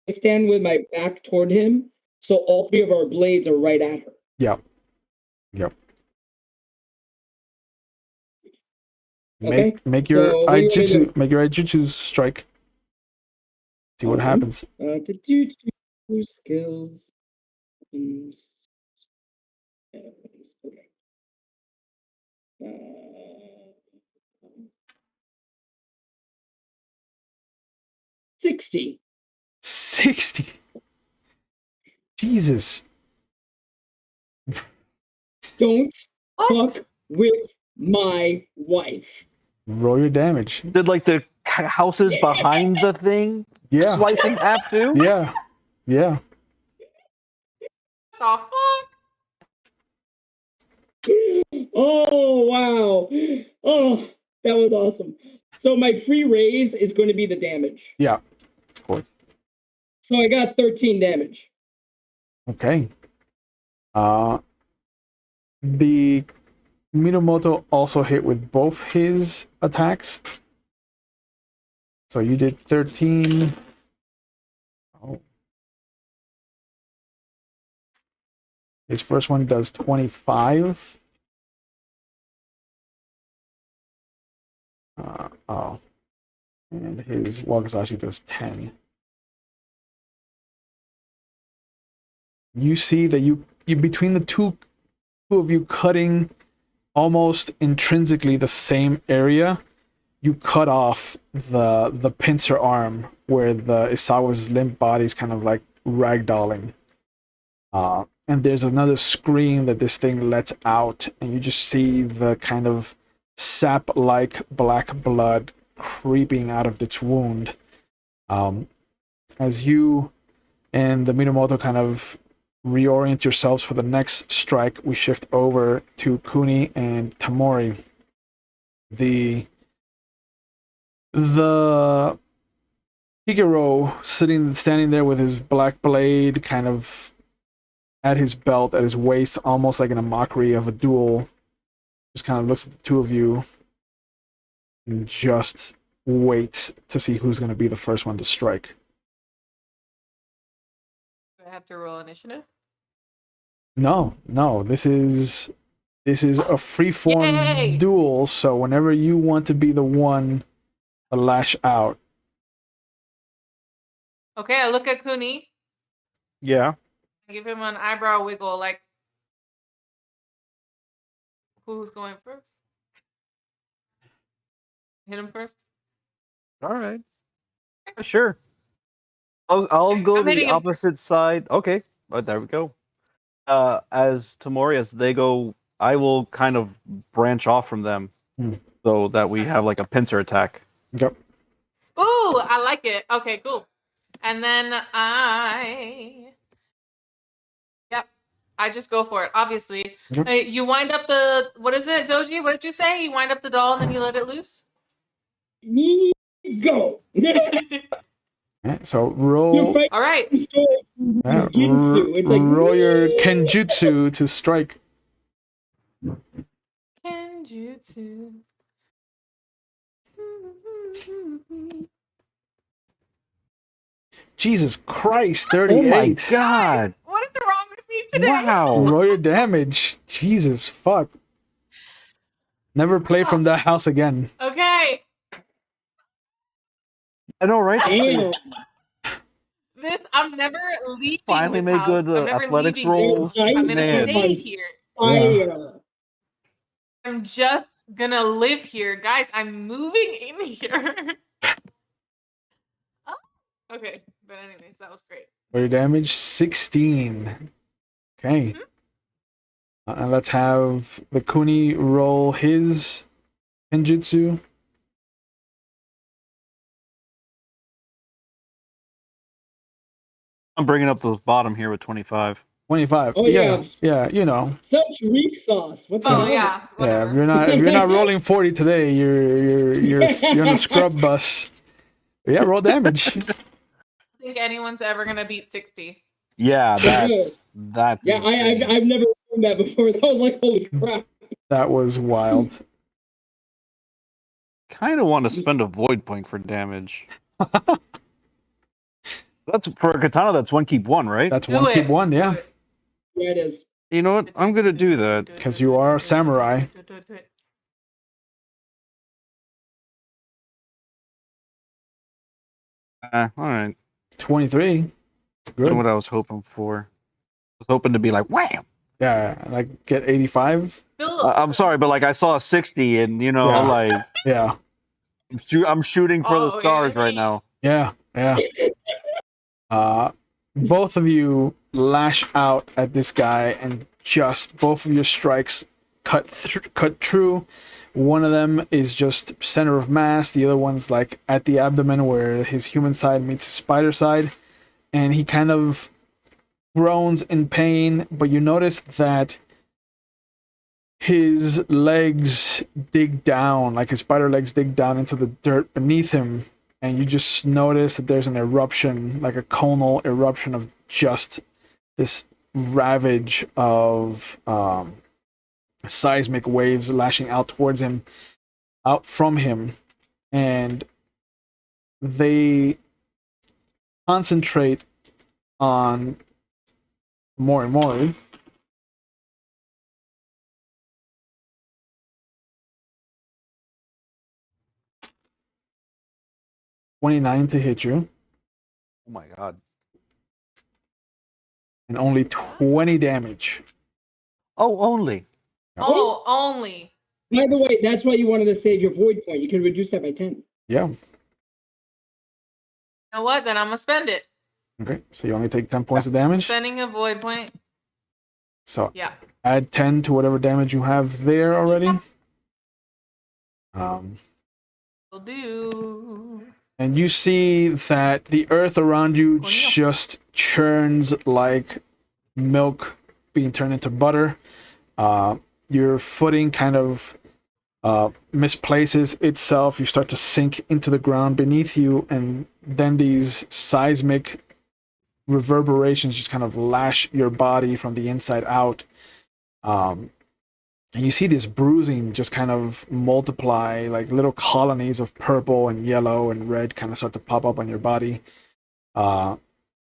I stand with my back toward him, so all three of our blades are right at her. Yep. Okay. Make your So what do you want me to do? make your jutsu strike. See what Awesome. happens. To do skills. Okay. 60. 60. Jesus. Don't What? fuck with my wife. Roll your damage. Did like the houses behind the thing Yeah. slice in half too? Yeah. Yeah. The fuck? Oh, wow. Oh, that was awesome. So my free raise is going to be the damage. Yeah. Of course. So I got 13 damage. Okay. The Minamoto also hit with both his attacks. So you did 13. Oh. His first one does 25. Oh. And his Wakasashi does 10. You see that you between the two of you cutting almost intrinsically the same area, you cut off the pincer arm where the Isawa's limp body is kind of like ragdolling. And there's another scream that this thing lets out, and you just see the kind of sap-like black blood creeping out of its wound. As you and the Minamoto kind of reorient yourselves for the next strike, we shift over to Kuni and Tamori. The Higuro standing there with his black blade kind of at his belt, at his waist, almost like in a mockery of a duel, just kind of looks at the two of you and just waits to see who's going to be the first one to strike. Do I have to roll initiative? No, this is a free-form Yay! duel, so whenever you want to be the one to lash out. Okay, I look at Kuni. Yeah. I give him an eyebrow wiggle, like, who's going first. Hit him first. All right. Sure. I'll go I'm hitting the him opposite side. Okay. But there we go. As Tamori, as they go, I will kind of branch off from them so that we have like a pincer attack. Yep. Ooh, I like it. Okay, cool. And then I just go for it. Obviously, Yep. you wind up the what is it, Doji? What did you say? You wind up the doll and then you let it loose. Go. Yeah, so You're roll. fighting All right. Jutsu. It's like roll your Kenjutsu to strike. Kenjutsu. Jesus Christ, Oh 38. my god! What is wrong with me today? Wow! Roll your damage. Jesus fuck. Never play from that house again. Okay. I know, right? damn. I'm never leaving. Finally this made house. good I'm never athletics leaving rolls. this. I'm gonna Man. stay here. Fire. I'm just gonna live here, guys. I'm moving in here. Oh, okay, but anyways, that was great. Roll your damage. 16. Okay. And let's have the Kuni roll his Kenjutsu. I'm bringing up the bottom here with 25. 25. Oh, yeah. yeah. You know. Such weak sauce. What's Oh that? yeah, Yeah, whatever. if you're not rolling 40 today, you're on the scrub bus. But yeah, roll damage. I think anyone's ever gonna beat 60. Yeah, that's Yeah, insane. I've never done that before. That was like, holy crap. That was wild. Kind of want to spend a void point for damage. That's for a katana. That's one keep one, right? That's Do one it. keep one, yeah. Do it. Yeah, it is. You know what? I'm gonna do that. Because you are a samurai. Do it. All right. 23. That's Good. what I was hoping for. I was hoping to be like wham. Yeah, like get 85. Still, I'm sorry, but like I saw a 60, and you know, Yeah. like Yeah. I'm shooting for the Oh, stars yeah. right now. Yeah. Both of you lash out at this guy, and just both of your strikes cut true. One of them is just center of mass. The other one's like at the abdomen where his human side meets his spider side, and he kind of groans in pain. But you notice that his legs dig down, like his spider legs dig down into the dirt beneath him. And you just notice that there's an eruption, like a conal eruption of just this ravage of seismic waves lashing out towards him, out from him. And they concentrate on Mori. 29 to hit you, Oh my god. and only 20 damage. Oh, only. Oh, only. By the way, that's why you wanted to save your void point. You could reduce that by 10. Yeah. You know what? Then I'm gonna spend it. Okay, so you only take 10 points of damage. Spending a void point. So Yeah. add 10 to whatever damage you have there already. Will do. And you see that the earth around you Coño. just churns like milk being turned into butter. Your footing kind of misplaces itself. You start to sink into the ground beneath you, and then these seismic reverberations just kind of lash your body from the inside out. And you see this bruising just kind of multiply, like little colonies of purple and yellow and red kind of start to pop up on your body. The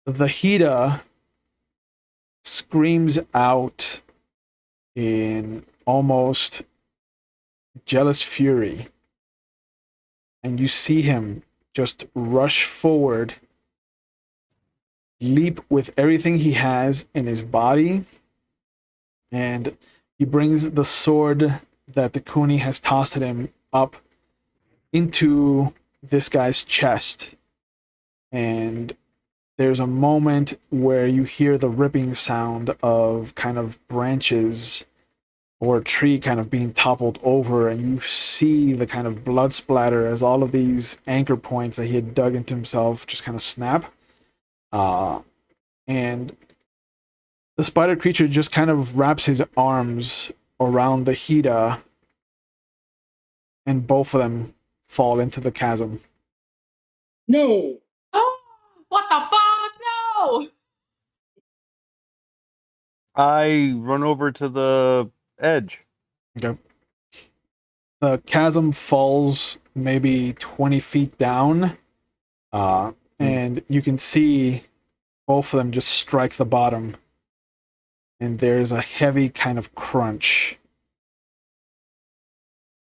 Hida screams out in almost jealous fury. And you see him just rush forward, leap with everything he has in his body, and he brings the sword that the Kuni has tossed him up into this guy's chest. And there's a moment where you hear the ripping sound of kind of branches or a tree kind of being toppled over, and you see the kind of blood splatter as all of these anchor points that he had dug into himself just kind of snap. And the spider creature just kind of wraps his arms around the Hida, and both of them fall into the chasm. No. Oh, what the fuck? No! I run over to the edge. Okay. The chasm falls maybe 20 feet down, and you can see both of them just strike the bottom. And there's a heavy kind of crunch.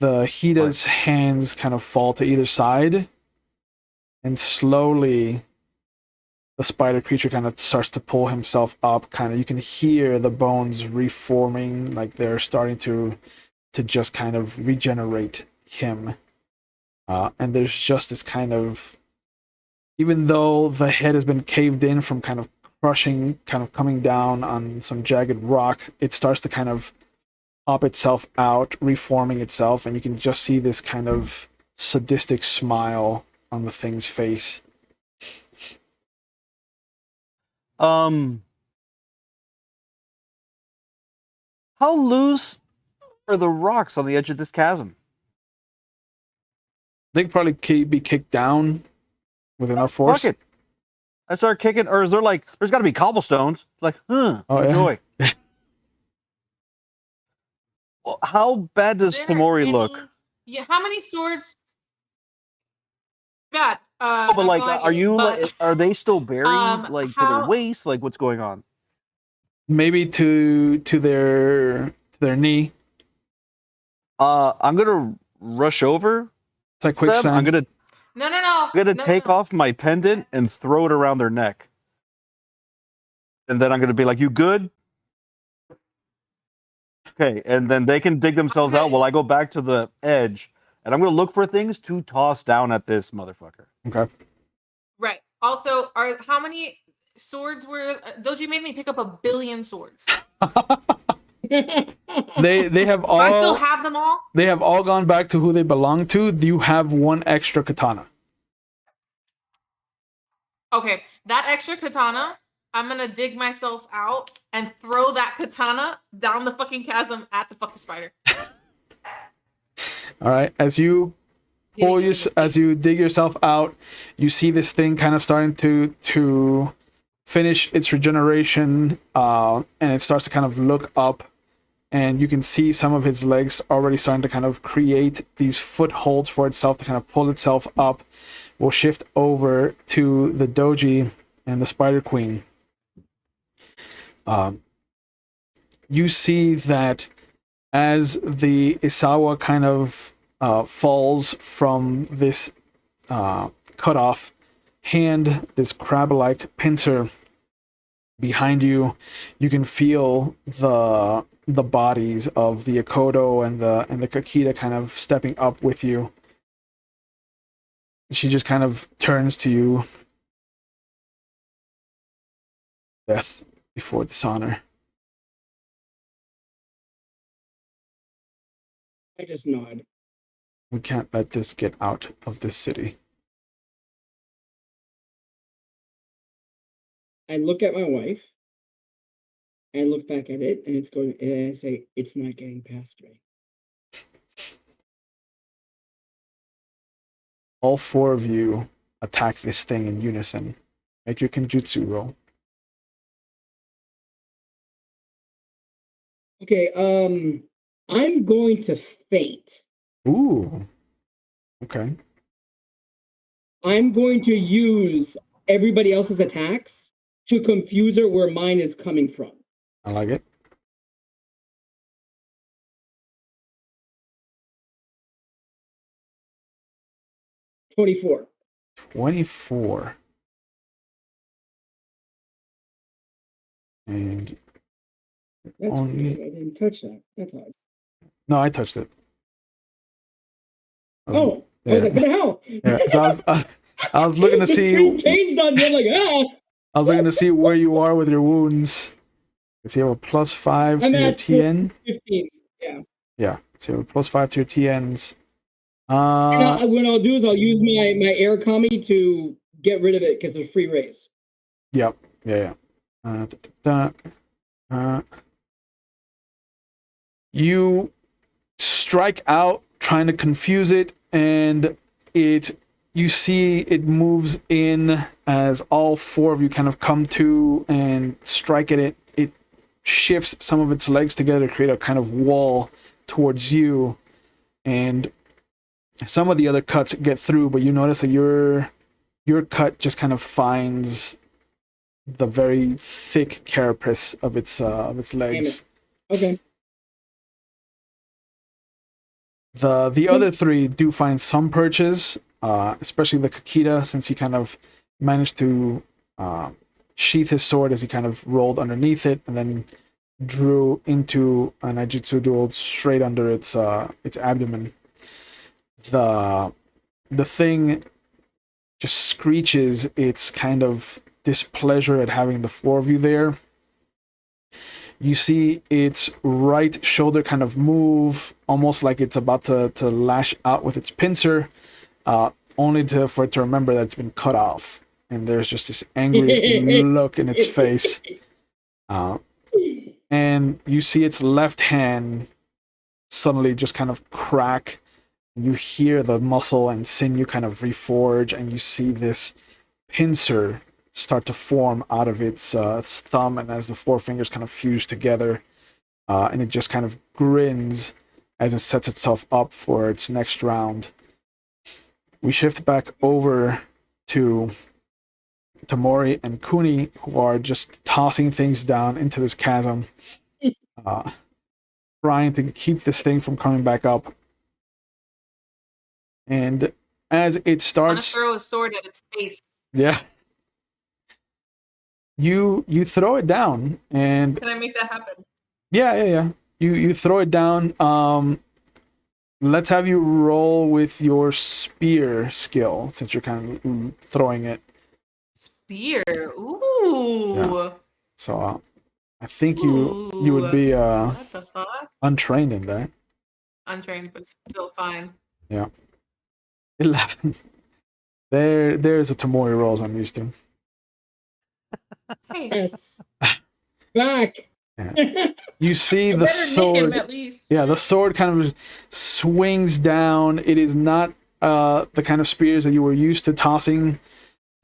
The Hida's hands kind of fall to either side, and slowly the spider creature kind of starts to pull himself up. Kind of, you can hear the bones reforming, like they're starting to just kind of regenerate him. And there's just this kind of, even though the head has been caved in from kind of crushing, kind of coming down on some jagged rock, it starts to kind of pop itself out, reforming itself, and you can just see this kind of sadistic smile on the thing's face. How loose are the rocks on the edge of this chasm? They could probably be kicked down with enough force. Fuck it. I start kicking, or is there like, there's got to be cobblestones? Like, Oh, yeah. enjoy. Well, how bad does Is there Tamori look? Yeah, how many swords? God. Oh, but like, are they still buried, like to their how- waist? Like, what's going on? Maybe to their knee. I'm gonna rush over. It's like them. quicksand. I'm gonna No. take off my pendant and throw it around their neck, and then I'm gonna be like, "You good?" Okay, and then they can dig themselves out Okay. while I go back to the edge, and I'm gonna look for things to toss down at this motherfucker. Okay. Right. Also, how many swords were Doji made me pick up 1 billion swords. They have Do I still all have them all? they have all gone back to who they belong to. You have one extra katana. Okay, that extra katana, I'm gonna dig myself out and throw that katana down the fucking chasm at the fucking spider. All right. As you as you dig yourself out, you see this thing kind of starting to finish its regeneration, and it starts to kind of look up, and you can see some of its legs already starting to kind of create these footholds for itself to kind of pull itself up. We'll shift over to the Doji and the Spider Queen. You see that as the Isawa kind of falls from this cut off hand, this crab-like pincer behind you, you can feel the bodies of the Akodo and the Kakita kind of stepping up with you. She just kind of turns to you. Death before dishonor. I just nod. We can't let this get out of this city. I look at my wife. I look back at it, and it's going. And I say, "It's not getting past me." All four of you attack this thing in unison. Make your Kenjutsu roll. Okay. I'm going to faint. Ooh. Okay. I'm going to use everybody else's attacks to confuse her where mine is coming from. I like it. $24. 24. And That's Only- weird. I didn't touch that. That's odd. No, I touched it. I was- Oh, I was like, what the hell? yeah. 'Cause I was looking to The screen see. changed on me. I'm like, ah. I was looking to see where you are with your wounds. So you have a +5 I'm to your at TN. 15. Yeah. Yeah. So you have a +5 to your TNs. And what I'll do is I'll use my air commie to get rid of it because there's free raise. Yep. Yeah. You strike out trying to confuse it, and you see it moves in as all four of you kind of come to and strike at it. It shifts some of its legs together to create a kind of wall towards you, and some of the other cuts get through, but you notice that your cut just kind of finds the very thick carapace of its legs. Okay. The other three do find some perches, especially the Kakita, since he kind of managed to sheath his sword as he kind of rolled underneath it, and then drew into an Aijutsu duel straight under its abdomen. The thing just screeches its kind of displeasure at having the four of you there. You see its right shoulder kind of move, almost like it's about to lash out with its pincer, only for it to remember that it's been cut off. And there's just this angry look in its face. And you see its left hand suddenly just kind of crack. You hear the muscle and sinew kind of reforge, and you see this pincer start to form out of its thumb, and as the four fingers kind of fuse together, and it just kind of grins as it sets itself up for its next round. We shift back over to Tamori and Kuni, who are just tossing things down into this chasm, trying to keep this thing from coming back up. And as it I want to starts, throw a sword at its face. yeah, you throw it down, and Can I make that happen? yeah. You throw it down. Let's have you roll with your spear skill, since you're kind of throwing it. Spear. Ooh. Yeah. So I think you would be What the fuck? untrained in that. Untrained, but still fine. Yeah. 11. There's a Tamori rolls I'm used to. Hey, Yes. Back. You see I the better nick him sword. at least. Yeah, the sword kind of swings down. It is not the kind of spears that you were used to tossing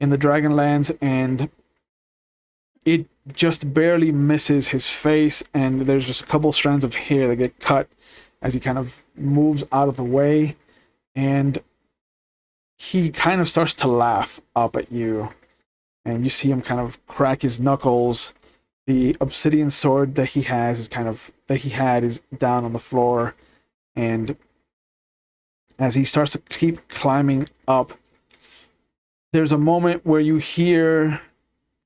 in the Dragonlands, and it just barely misses his face, and there's just a couple strands of hair that get cut as he kind of moves out of the way, and he kind of starts to laugh up at you, and you see him kind of crack his knuckles. The obsidian sword that he had is down on the floor, and as he starts to keep climbing up, there's a moment where you hear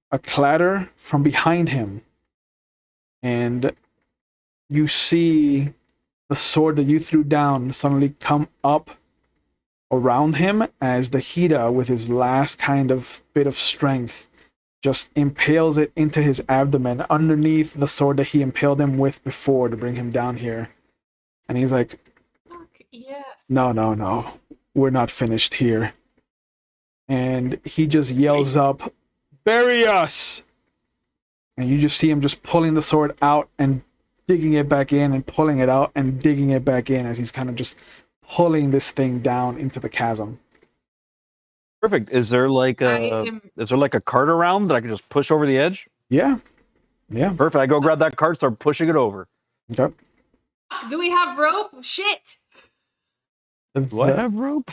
a clatter from behind him, and you see the sword that you threw down suddenly come up around him as the Hida, with his last kind of bit of strength, just impales it into his abdomen underneath the sword that he impaled him with before to bring him down here. And he's like, Fuck yes. no, we're not finished here. And he just yells up, "Bury us!" And you just see him just pulling the sword out and digging it back in, and pulling it out and digging it back in, as he's kind of just pulling this thing down into the chasm. Perfect. Is there like a cart around that I can just push over the edge? Yeah. Perfect. I go grab that cart, start pushing it over. Okay. Do we have rope? Shit. Do I have rope?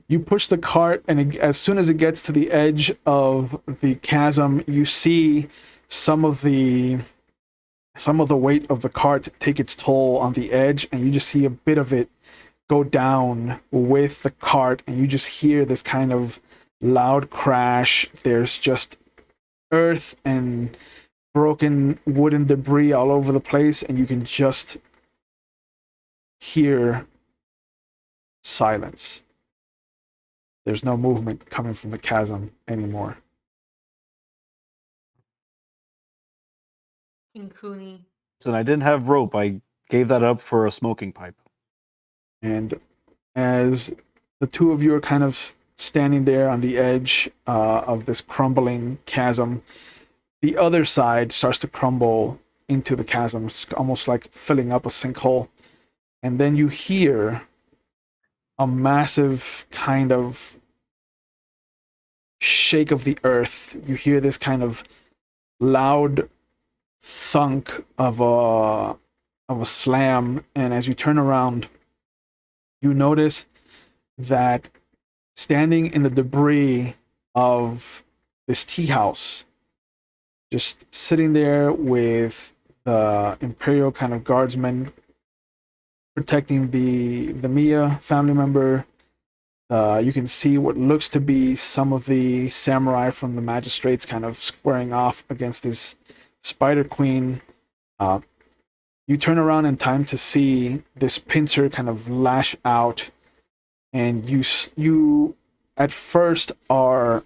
You push the cart, and as soon as it gets to the edge of the chasm, you see some of the weight of the cart take its toll on the edge, and you just see a bit of it go down with the cart, and you just hear this kind of loud crash. There's just earth and broken wooden debris all over the place, and you can just hear silence. There's no movement coming from the chasm anymore. Kinkuni. And I didn't have rope. I gave that up for a smoking pipe. And as the two of you are kind of standing there on the edge of this crumbling chasm, the other side starts to crumble into the chasm, almost like filling up a sinkhole. And then you hear a massive kind of shake of the earth. You hear this kind of loud thunk of a slam, and as you turn around, you notice that standing in the debris of this tea house, just sitting there with the Imperial kind of guardsmen protecting the Mia family member. You can see what looks to be some of the samurai from the magistrates kind of squaring off against this Spider Queen. You turn around in time to see this pincer kind of lash out, and you at first are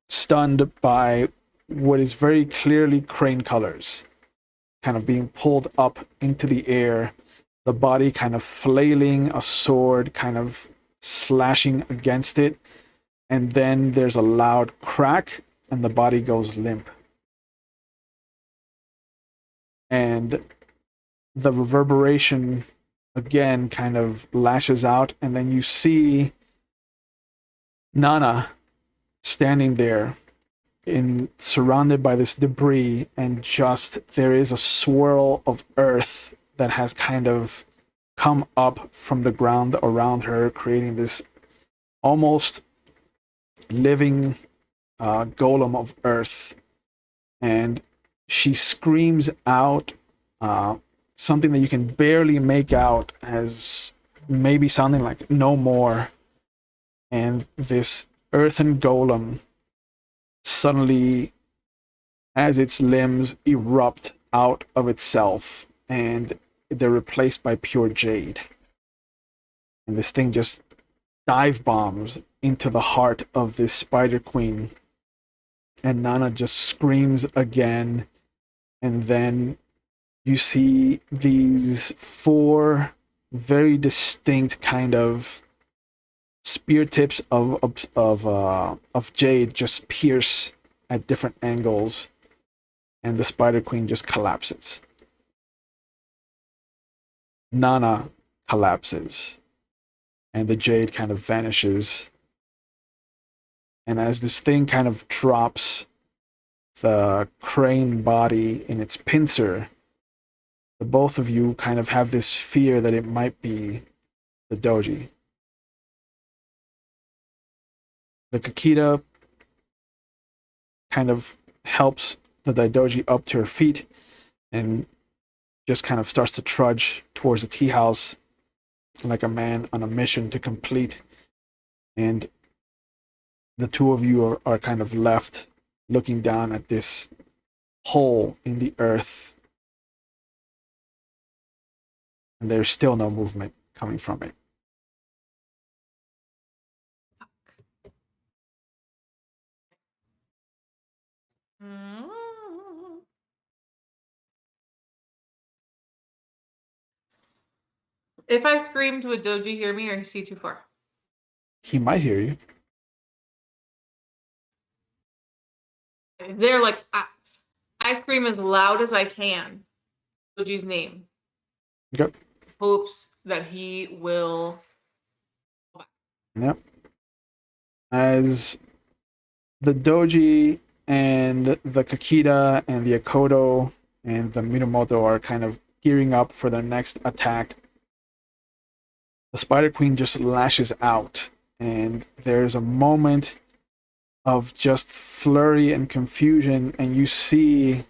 stunned by what is very clearly crane colors, kind of being pulled up into the air, the body kind of flailing, a sword kind of slashing against it, and then there's a loud crack and the body goes limp. And the reverberation again kind of lashes out, and then you see Nana standing there surrounded by this debris, and just there is a swirl of earth that has kind of come up from the ground around her, creating this almost living golem of earth. And she screams out something that you can barely make out as maybe sounding like "no more." And this earthen golem suddenly, as its limbs erupt out of itself, and they're replaced by pure jade. And this thing just dive bombs into the heart of this Spider Queen. And Nana just screams again. And then you see these 4 very distinct kind of spear tips of jade just pierce at different angles, and the Spider Queen just collapses. Nana collapses, and the jade kind of vanishes. And as this thing kind of drops the crane body in its pincer, the both of you kind of have this fear that it might be the doji. The Kakita kind of helps the Daidoji up to her feet and just kind of starts to trudge towards the tea house like a man on a mission to complete. And the two of you are kind of left looking down at this hole in the earth. And there's still no movement coming from it. If I scream, would Doji hear me, or is he too far? He might hear you. Is there like I scream as loud as I can Doji's name? Yep. Hopes that he will. Yep. As the doji and the Kakita and the Akodo and the Minamoto are kind of gearing up for their next attack, the Spider Queen just lashes out, and there's a moment of just flurry and confusion, and you see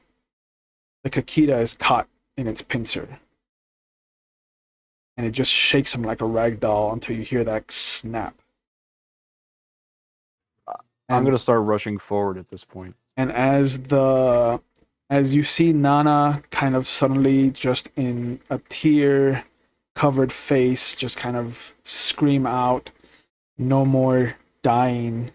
the Kakita is caught in its pincer. And it just shakes him like a rag doll until you hear that snap. I'm going to start rushing forward at this point. And as you see Nana kind of suddenly just in a tear covered face just kind of scream out, "No more dying."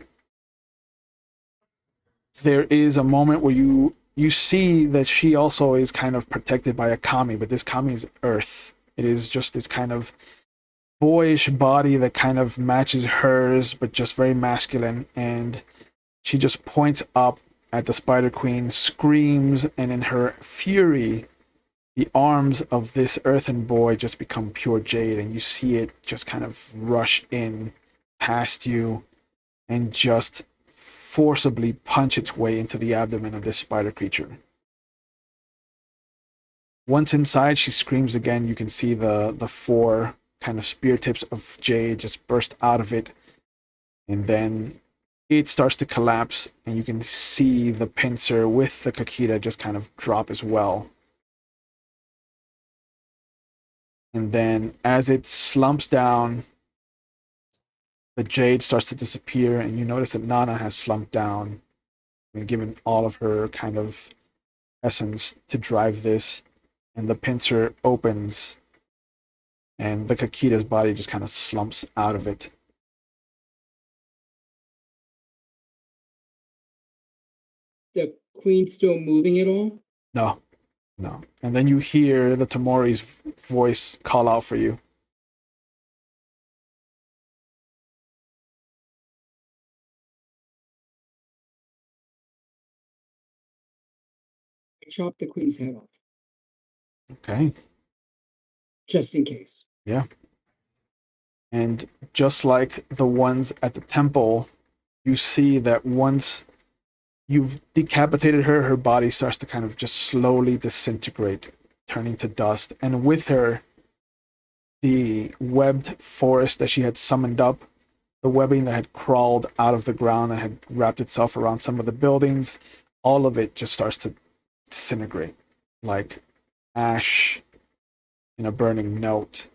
There is a moment where you see that she also is kind of protected by a kami, but this kami is earth. It is just this kind of boyish body that kind of matches hers, but just very masculine. And she just points up at the Spider Queen, screams, and in her fury, the arms of this earthen boy just become pure jade, and you see it just kind of rush in past you and just forcibly punch its way into the abdomen of this spider creature. Once inside, she screams again. You can see the four kind of spear tips of jade just burst out of it, and then it starts to collapse, and you can see the pincer with the Kakita just kind of drop as well. And then as it slumps down, the jade starts to disappear, and you notice that Nana has slumped down and given all of her kind of essence to drive this. And the pincer opens, and the Kakita's body just kind of slumps out of it. The queen's still moving at all? No, no. And then you hear the Tamori's voice call out for you. I chopped the queen's head off, Okay. just in case. Yeah. And just like the ones at the temple, you see that once you've decapitated her, her body starts to kind of just slowly disintegrate, turning to dust. And with her, the webbed forest that she had summoned up, the webbing that had crawled out of the ground and had wrapped itself around some of the buildings, all of it just starts to disintegrate like ash in a burning note.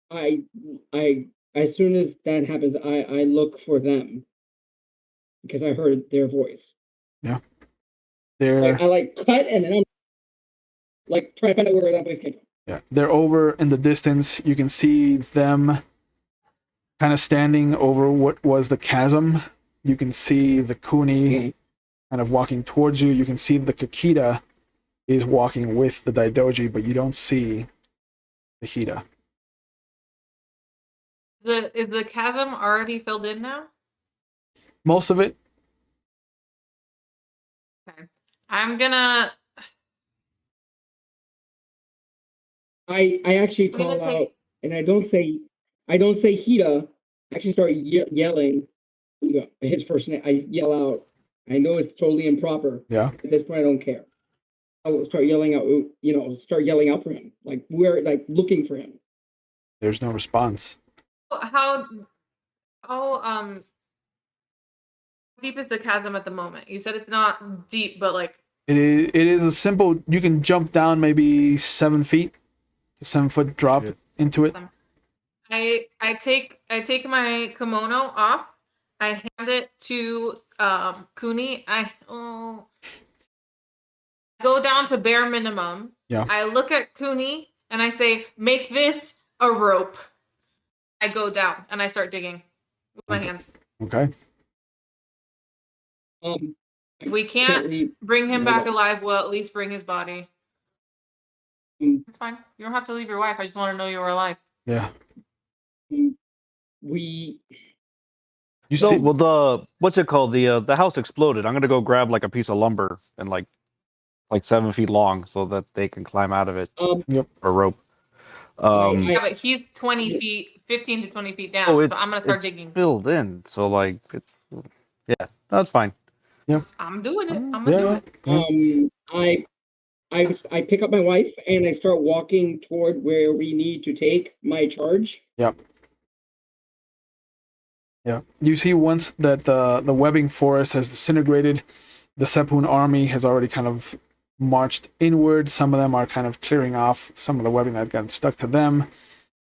I as soon as that happens, I look for them because I heard their voice. They're I like cut and then I'm like trying to find out where that voice came from. yeah, they're over in the distance. You can see them kind of standing over what was the chasm. You can see the Kuni kind of walking towards you. You can see the Kakita is walking with the Daidoji, but you don't see the Hida. Is the chasm already filled in now? Most of it. Okay. I'm gonna I actually I'm gonna call out take and I don't say Hida. I actually start yelling his first name. I yell out. I know it's totally improper. Yeah. At this point, I don't care. I will start yelling out. Start yelling out for him. Like we're like looking for him. There's no response. how deep is the chasm at the moment? You said it's not deep, but like It is a simple. You can jump down maybe 7 feet. It's a 7-foot drop Shit. into it. I take my kimono off. I hand it to Kuni. I go down to bare minimum. Yeah. I look at Kuni and I say, "Make this a rope." I go down and I start digging with my hands. Okay. If we can't bring him back alive, we'll at least bring his body. It's fine. You don't have to leave your wife. I just want to know you were alive. Yeah. We You No, see? well, the what's it called? The house exploded. I'm gonna go grab like a piece of lumber and like 7 feet long so that they can climb out of it. Or rope. Yeah, but he's 20 feet, 15 to 20 feet down. So I'm gonna start digging. Filled in, so like, yeah, that's fine. Yeah. I'm doing it. I'm gonna do it. I pick up my wife and I start walking toward where we need to take my charge. Yep. Yeah. You see once that the webbing forest has disintegrated, the Sepun army has already kind of marched inward. Some of them are kind of clearing off some of the webbing that got stuck to them.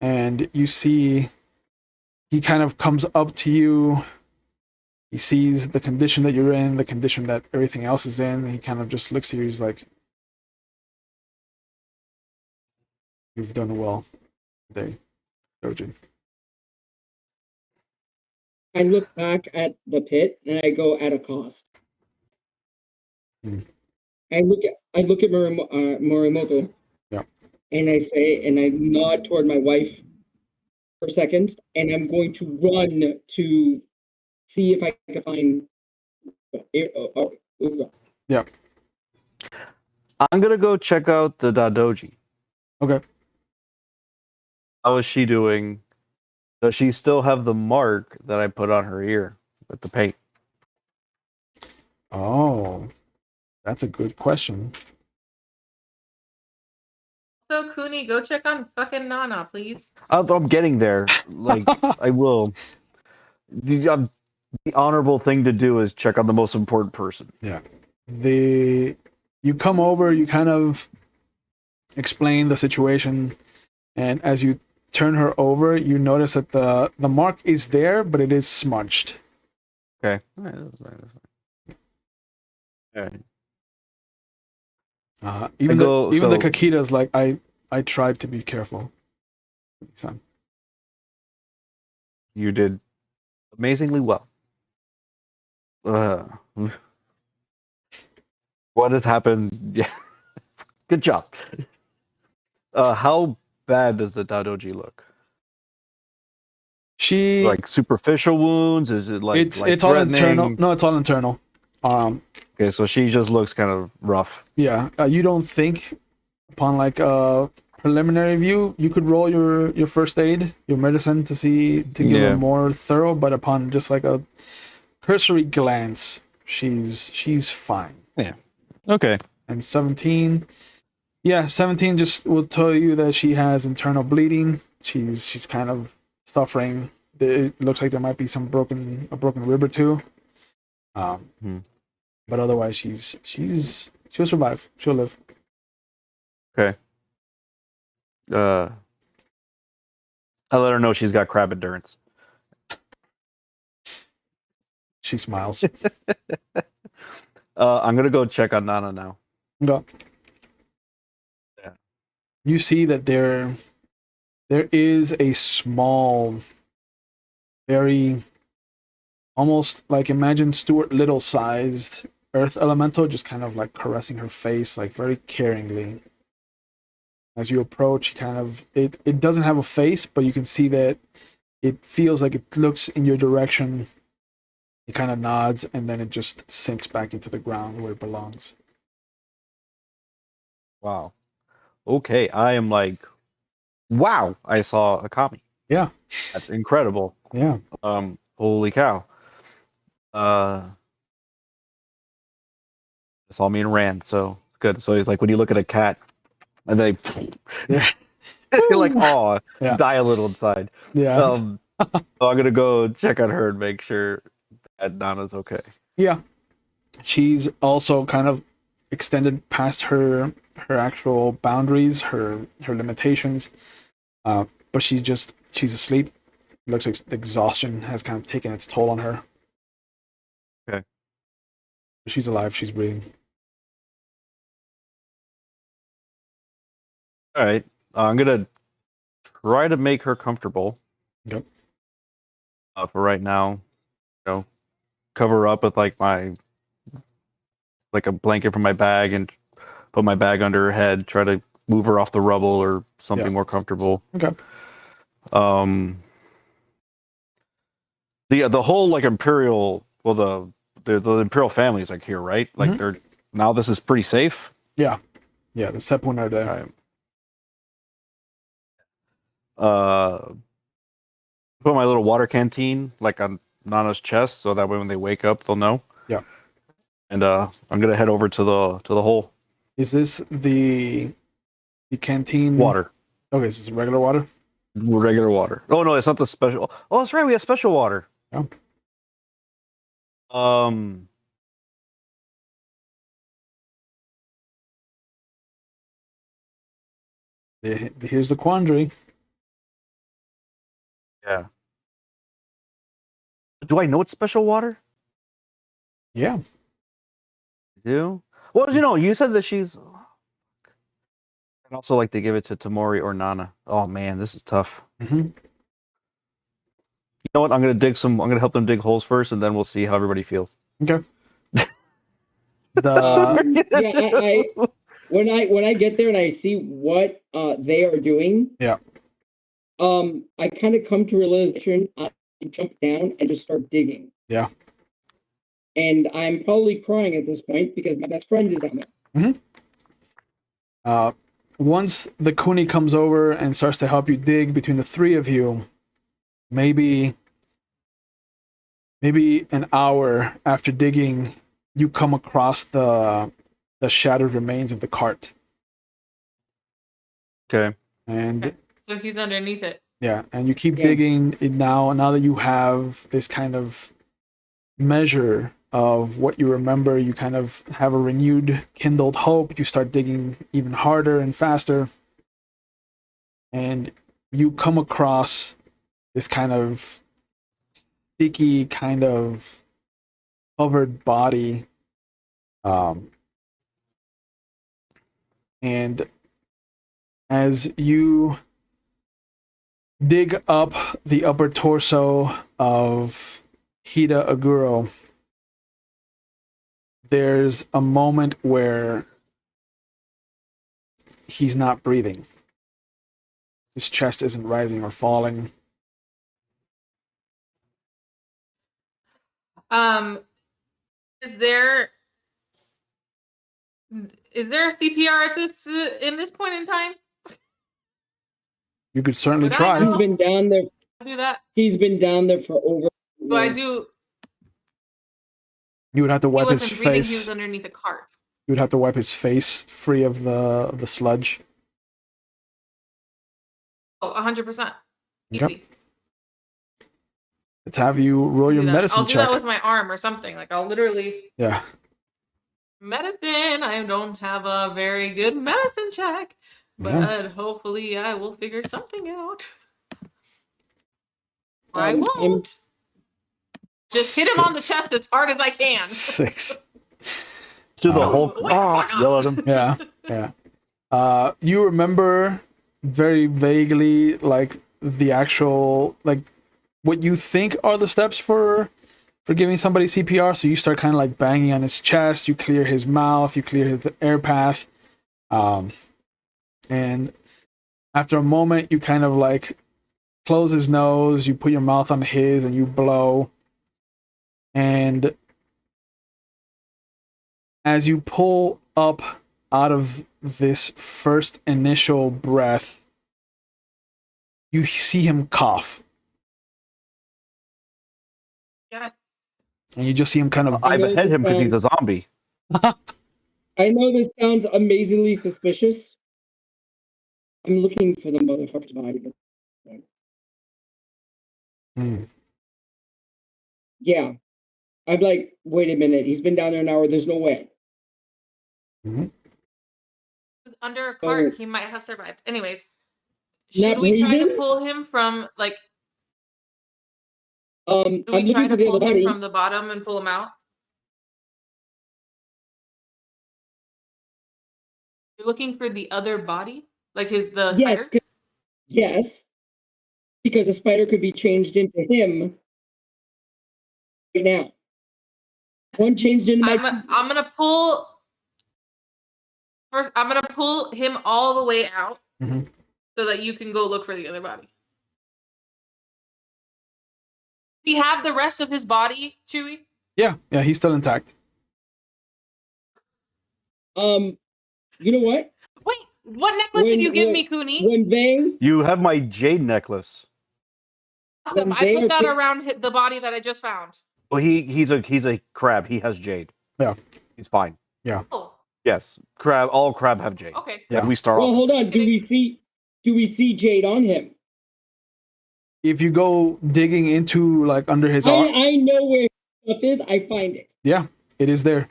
And you see he kind of comes up to you. He sees the condition that you're in, the condition that everything else is in. He kind of just looks at you. He's like, You've done well today, Dojin. I look back at the pit and I go at a cost. Hmm. I look at Morimoto. Yeah. And I say, and I nod toward my wife for a second, and I'm going to run to see if I can find. Yeah. I'm gonna go check out the Dadoji. Okay. How is she doing? Does she still have the mark that I put on her ear with the paint? Oh, that's a good question. So Cooney, go check on fucking Nana, please. I'm getting there. Like I will. The honorable thing to do is check on the most important person. Yeah. You come over, you kind of explain the situation, and as you turn her over, you notice that the mark is there, but it is smudged. Okay. All right. Even go- the so- Kakita's like, I tried to be careful. Son. You did amazingly well. What has happened? Yeah. Good job. How bad does the Dadoji look? She Like superficial wounds? Is it like it's all internal. threatening? No, it's all internal. Okay, so she just looks kind of rough. Yeah, you don't think upon like a preliminary view you could roll your first aid, your medicine to give Yeah. a more thorough, but upon just like a cursory glance, she's fine. Okay. And 17, yeah, 17 just will tell you that she has internal bleeding. She's kind of suffering. It looks like there might be a broken rib or two. But otherwise she'll survive. She'll live. Okay. I let her know she's got crab endurance. She smiles. I'm gonna go check on Nana now. Go. Yeah. You see that there is a small, very almost like imagine Stuart Little sized earth elemental just kind of like caressing her face like very caringly. As you approach, it doesn't have a face, but you can see that it feels like it looks in your direction. It kind of nods and then it just sinks back into the ground where it belongs. Wow. Okay, I am like, wow! I saw a kami. Yeah. That's incredible. Yeah. Holy cow. Saw me and ran, so good. So he's like, when you look at a cat, and they, Yeah. you're like, oh, Yeah. die a little inside. Yeah. So I'm gonna go check on her and make sure that Nana's okay. Yeah. She's also kind of extended past her actual boundaries, her limitations. But she's asleep. It looks like exhaustion has kind of taken its toll on her. Okay. She's alive, she's breathing. All right. I'm gonna try to make her comfortable. Yep. For right now, cover her up with like a blanket from my bag and put my bag under her head. Try to move her off the rubble or something more comfortable. Okay. The whole like Imperial, well the Imperial family's like here, right? Like they're now this is pretty safe. Yeah. Yeah, the Sepun are there. Right. Put my little water canteen like on Nana's chest, so that way when they wake up, they'll know. Yeah. And I'm gonna head over to the hole. Is this the canteen Water, Okay, so it's regular water? regular water. Oh no, it's not the special. Oh, that's right, we have special water. Yeah. Here's the quandary. Yeah. Do I know it's special water? Yeah. I do. Well, you said that she's. I'd also like to give it to Tamori or Nana. Oh man, this is tough. Mm-hmm. You know what? I'm gonna help them dig holes first, and then we'll see how everybody feels. Okay. Yeah, when I get there and I see what they are doing, Yeah. I kind of come to realization. I jump down and just start digging. Yeah. And I'm probably crying at this point because my best friend is down there. Once the Kuni comes over and starts to help you dig between the three of you, maybe an hour after digging, you come across the shattered remains of the cart. Okay. And Okay. So he's underneath it. yeah, and you keep Yeah. digging it now that you have this kind of measure of what you remember, you kind of have a renewed, kindled hope. You start digging even harder and faster. And you come across this kind of sticky, kind of covered body. And as you dig up the upper torso of Hida Aguro, there's a moment where he's not breathing. His chest isn't rising or falling. Is there a CPR at this in this point in time? You could certainly Would I try. know? He's been down there. Do that? He's been down there for over. Do I do? You would have to He wipe his wasn't breathing. He face. was underneath a cart. You would have to wipe his face free of the sludge. Oh, 100%. Yep. Easy. Let's have you roll your Do that. medicine I'll do check. that with my arm or something. Like I'll literally Yeah. medicine. I don't have a very good medicine check, but Yeah. hopefully I will figure something out. Or I I'm- won't. Just hit him on the chest as hard as I can. 6. Do the Oh. whole Wake the fuck up. yell at him. Yeah. Yeah. You remember very vaguely, like, the actual, like, what you think are the steps for giving somebody CPR. So you start kind of like banging on his chest, you clear his mouth, you clear the air path. And after a moment, you kind of like close his nose, you put your mouth on his, and you blow. And as you pull up out of this first initial breath, you see him cough. Yes. And you just see him kind of I behead him because he's a zombie. I know this sounds amazingly suspicious. I'm looking for the motherfucker's body. Hmm. Yeah. I'm like, wait a minute. He's been down there an hour. There's no way. Mhm. He was under a cart. Oh. He might have survived. Anyways, Not should we try to breathing? pull him from like? Do I'm we try looking to for the pull other him body. from the bottom and pull him out? You're looking for the other body, like the Yes, spider. yes, because the spider could be changed into him right now. One changed into my. I'm gonna pull. First, I'm gonna pull him all the way out, Mhm. so that you can go look for the other body. Does he have the rest of his body, Chewy? Yeah, he's still intact. You know what? Wait, what necklace did you give me, Cooney? When they You have my jade necklace. Awesome. when I they put are that pick- around the body that I just found. Well, he's a crab. He has jade. Yeah. He's fine. Oh, Yes, all crab have jade. okay. Yeah. We start well, off. hold on. Do we see Jade on him? If you go digging into like under his arm, I know where stuff is. I find it. yeah, it is there.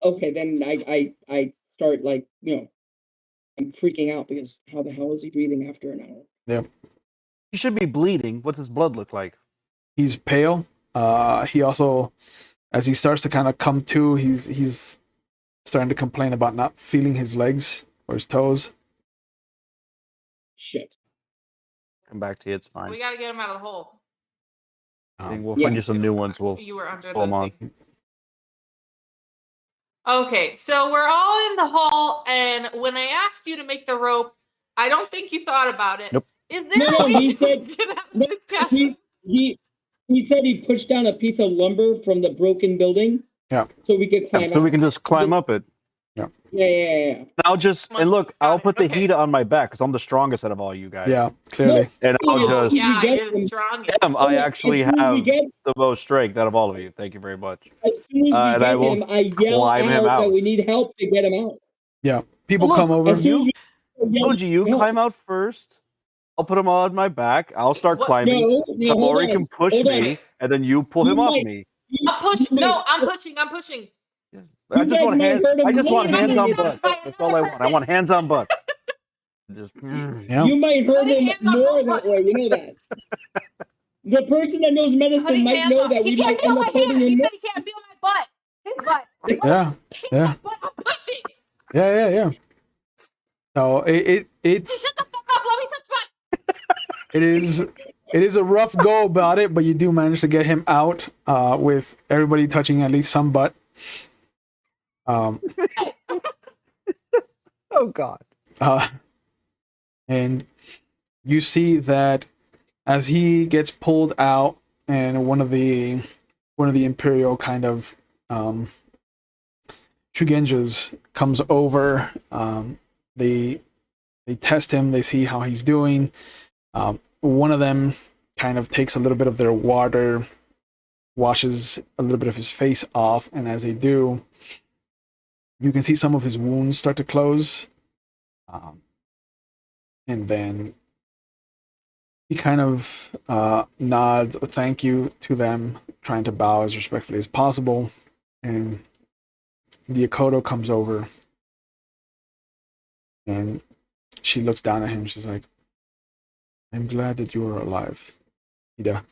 Okay, then I start like I'm freaking out because how the hell is he breathing after an hour? Yeah. He should be bleeding. What's his blood look like? He's pale. He also, as he starts to kind of come to, he's starting to complain about not feeling his legs or his toes. Shit. Come back to you. It's fine. We gotta get him out of the hole. We'll Yeah. find you some new ones. We'll You were under pull them the on. thing. Okay, so we're all in the hole, and when I asked you to make the rope, I don't think you thought about it. Nope. Is there No, a way he to said- get out of No, this chasm? he said he pushed down a piece of lumber from the broken building. Yeah. So we could climb Yeah, so we out. can just climb up it. Yeah. I'll just Come on, and look. let's got I'll it. put the Okay. heat on my back because I'm the strongest out of all you guys. Yeah, clearly. And I'll Oh, just. Yeah, we get you're the them. strongest. Damn, I actually As soon as we have get- the most strength out of all of you. Thank you very much. As soon as we And I get will him, I yell climb him out that out. we need help to get him out. Yeah. People Look, come over. As soon as we yell, Koji, you help. climb out first. I'll put him on my back. I'll start What- climbing. No, hold Tamori on. can push Hold on. me, and then you pull You him off might- me. I'm pushing. You No, might- I'm pushing. I'm pushing. I just guys want might hands. hurt him I just more want than hands you on need to butt. fight That's all I want. I want hands on butt. Just. Yeah. You might hurt Putting him hands on more both that way. You know that. The person that knows medicine Putting might hands know on. that He we can't might feel end my up hurting hand. He him. said he can't feel my butt. His butt. Yeah. Yeah. But I'm pushing. Yeah. So it's Shut the fuck up. Let me touch my. it is a rough go about it, but you do manage to get him out with everybody touching at least some butt. Oh God. And you see that as he gets pulled out, and one of the Imperial kind of Shugenjas comes over. They test him. They see how he's doing. One of them kind of takes a little bit of their water, washes a little bit of his face off, and as they do, you can see some of his wounds start to close. And then he kind of nods a thank you to them, trying to bow as respectfully as possible. And the Akoto comes over, and she looks down at him. She's like, "I'm glad that you are alive, Ida.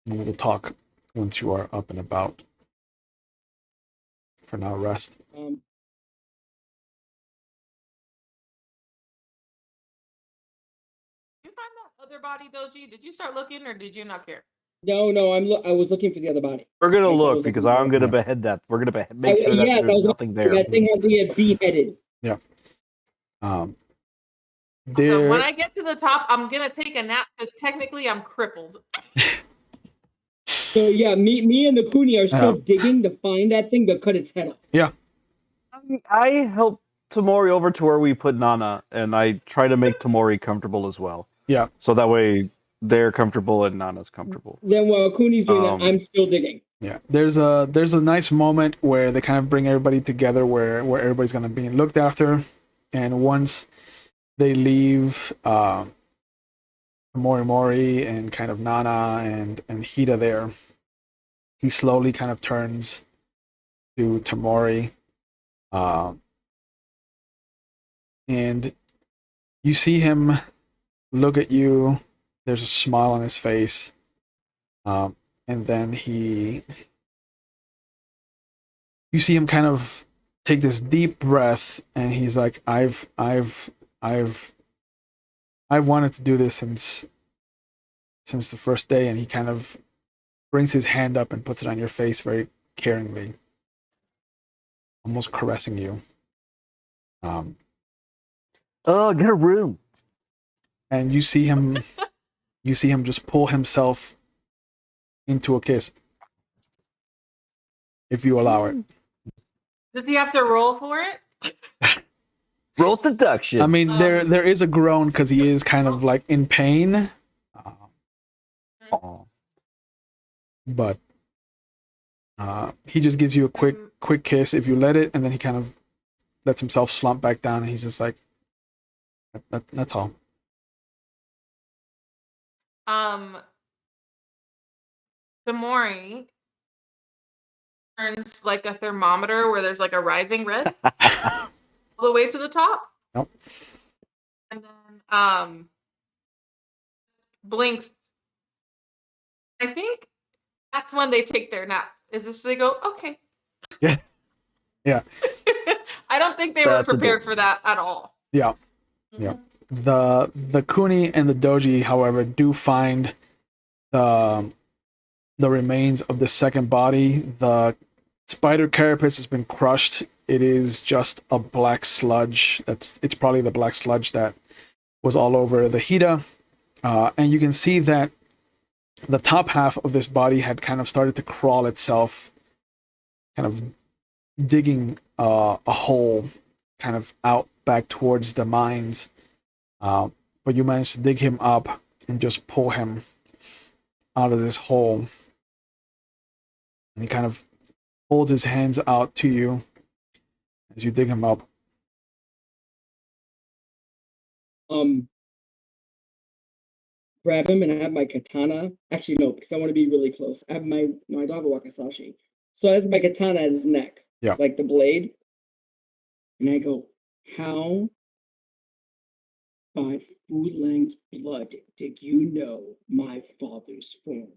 We will talk once you are up and about. For now, rest." You find that other body, Doji? Did you start looking, or did you not care? No, I was looking for the other body. We're gonna Yes, I look was because looking I'm for gonna it. behead that. We're gonna make sure that Yes, I there's was nothing there. That thing has to get beheaded. Um, So there, when I get to the top, I'm gonna take a nap because technically I'm crippled. So yeah, me and the Kuni are still Yeah. digging to find that thing to cut its head off. I help Tamori over to where we put Nana, and I try to make Tamori comfortable as well. Yeah. So that way they're comfortable and Nana's comfortable. Then while Kuni's doing Um, that, I'm still digging. Yeah, there's a nice moment where they kind of bring everybody together, where everybody's gonna be looked after, and once they leave, Mori and kind of Nana and Hida there, he slowly kind of turns to Tamori, and you see him look at you. There's a smile on his face, and then you see him kind of take this deep breath, and he's like, I've wanted to do this since the first day. And he kind of brings his hand up and puts it on your face very caringly, almost caressing you. Oh, get a room. And you see him just pull himself into a kiss, if you allow it. Does he have to roll for it? Roll seduction. I mean, there is a groan because he is kind of like in pain, Aw. but he just gives you a quick kiss if you let it, and then he kind of lets himself slump back down, and he's just like, that's all. Tamori turns like a thermometer where there's like a rising red all the way to the top. Nope. And then blinks. I think that's when they take their nap. Is this they go, okay. Yeah. Yeah. I don't think they were That's prepared adorable. for that at all. Yeah. Yeah. The Kuni and the Doji, however, do find the remains of the second body. The spider carapace has been crushed. It is just a black sludge. It's probably the black sludge that was all over the Hida. And you can see that the top half of this body had kind of started to crawl itself, kind of digging a hole kind of out back towards the mines. But you managed to dig him up and just pull him out of this hole. And he kind of holds his hands out to you as you dig him up. Grab him and I have my katana. Actually, no, because I want to be really close. I have my no, I don't have a wakizashi. So I have my katana at his neck. Yeah. Like the blade. And I go, how by Fu Lang's blood did you know my father's form?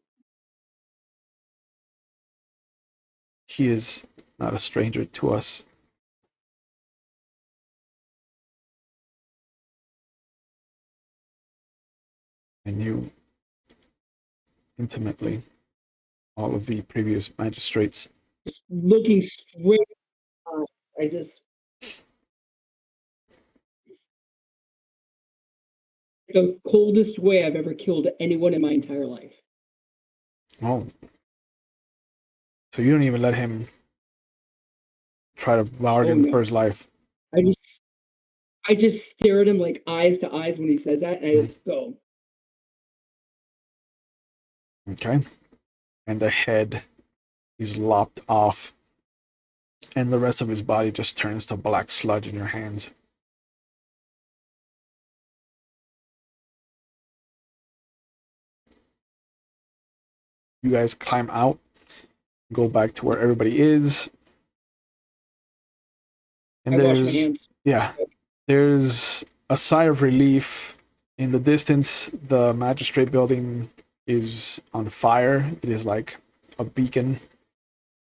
He is not a stranger to us. I knew intimately all of the previous magistrates. Just looking straight I just the coldest way I've ever killed anyone in my entire life. Oh. So you don't even let him try to bargain no. for his life. I just stare at him like eyes to eyes when he says that, and I just go. Okay. And the head is lopped off. And the rest of his body just turns to black sludge in your hands. You guys climb out, go back to where everybody is. And I wash my hands. Yeah, there's a sigh of relief. In the distance, the magistrate building is on fire. It is like a beacon,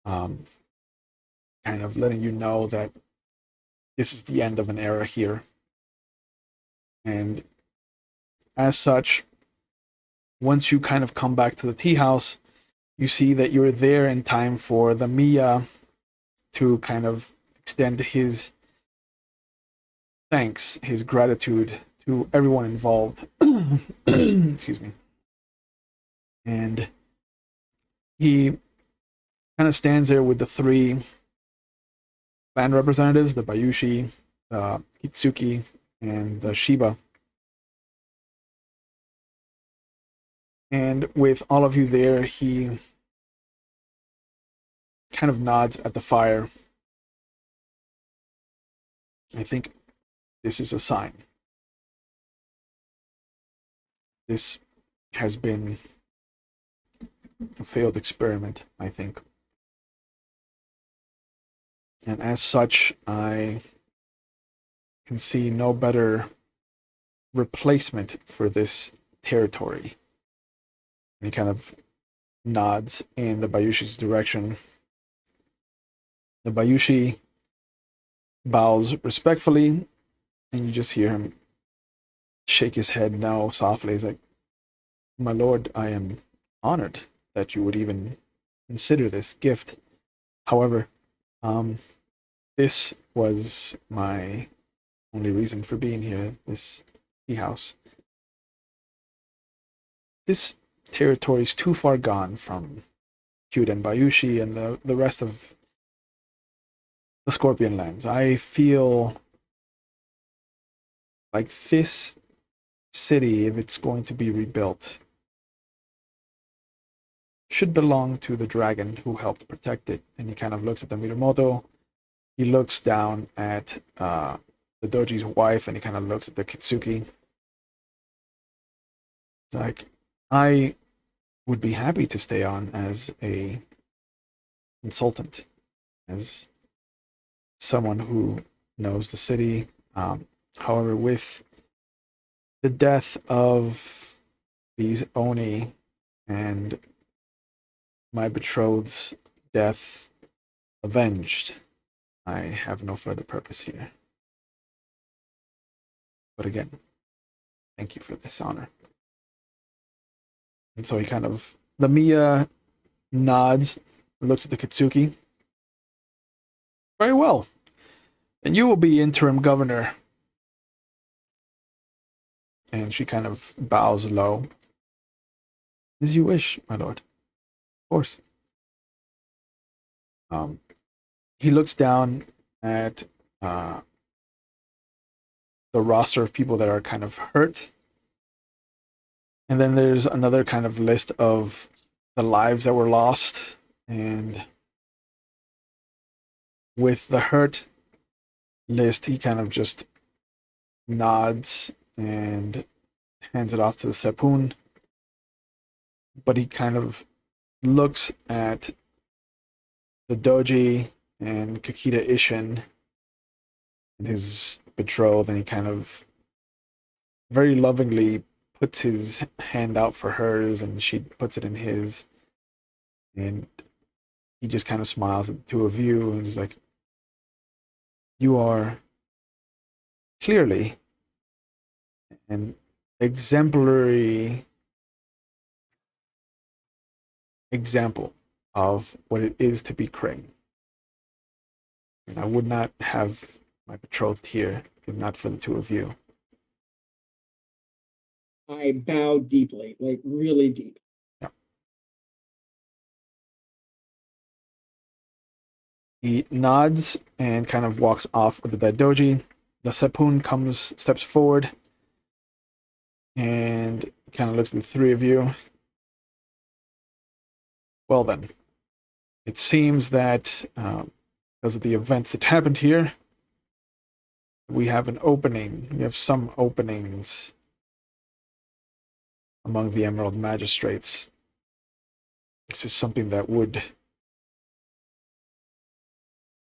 kind of letting you know that this is the end of an era here. And as such, once you kind of come back to the tea house, you see that you're there in time for the Mia to kind of extend his thanks, his gratitude to everyone involved. Excuse me. And he kind of stands there with the three clan representatives, the Bayushi, the Kitsuki, and the Shiba. And with all of you there, he kind of nods at the fire. I think this is a sign. This has been a failed experiment, I think. And as such, I can see no better replacement for this territory. And he kind of nods in the Bayushi's direction. The Bayushi bows respectfully, and you just hear him shake his head now softly. He's like, "My lord, I am honored that you would even consider this gift. However, this was my only reason for being here, this tea house. This territory is too far gone from Kyuden Bayushi and the rest of the Scorpion Lands. I feel like this city, if it's going to be rebuilt, should belong to the dragon who helped protect it." And he kind of looks at the Miramoto. He looks down at the Doji's wife, and he kind of looks at the Kitsuki. It's like, I would be happy to stay on as a consultant, as someone who knows the city. However, with the death of these Oni and my betrothed's death, avenged. I have no further purpose here. But again, thank you for this honor. And so he kind of, the Mia nods, looks at the Katsuki. Very well. And you will be interim governor. And she kind of bows low. As you wish, my lord. Of course. He looks down at the roster of people that are kind of hurt. And then there's another kind of list of the lives that were lost. And with the hurt list, he kind of just nods and hands it off to the Seppun. But he kind of looks at the Doji and Kakita Ishin and his betrothed, and he kind of very lovingly puts his hand out for hers, and she puts it in his. And he just kind of smiles at the two of you, and he's like, you are clearly an exemplary example of what it is to be Crane. And I would not have my betrothed here if not for the two of you. I bow deeply, like really deep. He nods and kind of walks off with the dead doji. The Seppun steps forward and kind of looks at the three of you. Well then, it seems that because of the events that happened here, we have an opening. We have some openings among the Emerald Magistrates. This is something that would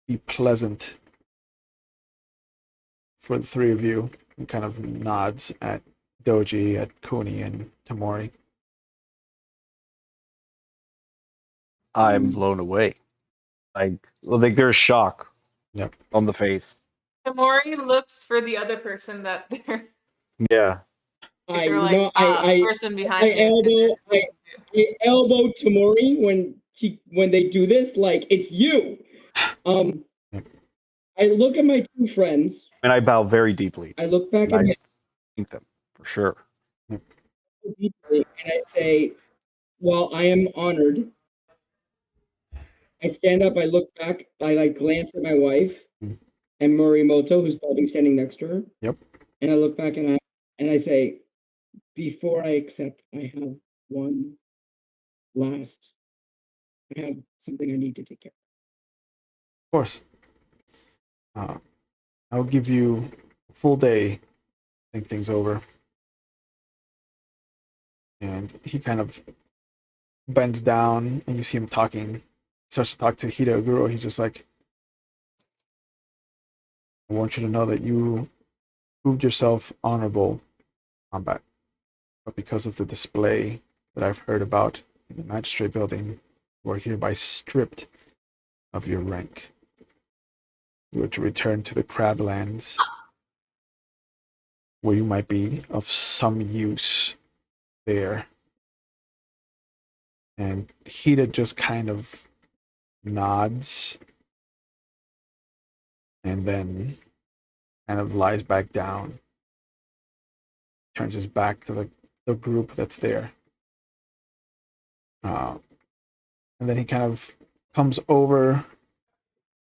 be pleasant for the three of you. He kind of nods at Doji, at Kuni, and Tamori. I'm blown away. Like there's shock. Yep. On the face. Tamori looks for the other person that they're. Yeah. I They're like, know. the person behind I me. elbow Tamori when they do this. Like, it's you. I look at my two friends. And I bow very deeply. I look back at thank them for sure. Deeply, and I say, "While I am honored," I stand up. I look back. I like glance at my wife and Morimoto, who's probably standing next to her. Yep. And I look back and I say, "Before I accept, I have one last. I have something I need to take care Of course. I'll give you a full day to think things over." And he kind of bends down, and you see him talking. He starts to talk to Hida Oguro. He's just like, I want you to know that you proved yourself honorable in combat. But because of the display that I've heard about in the magistrate building, you are hereby stripped of your rank. You are to return to the Crablands, where you might be of some use there. And Hida just kind of nods and then kind of lies back down, turns his back to the group that's there. And then he kind of comes over,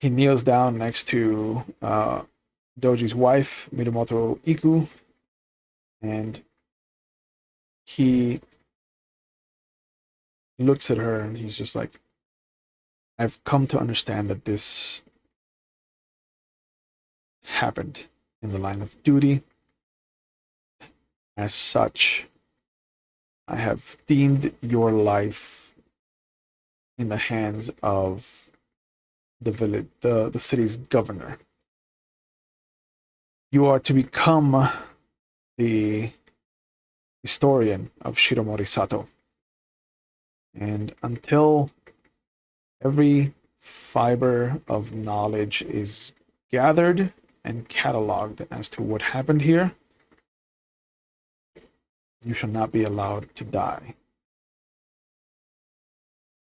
he kneels down next to Doji's wife, Mirumoto Iku, and he looks at her and he's just like, I've come to understand that this happened in the line of duty. As such, I have deemed your life in the hands of the village, the city's governor. You are to become the historian of Shiromori Sato. And until every fiber of knowledge is gathered and cataloged as to what happened here, you shall not be allowed to die.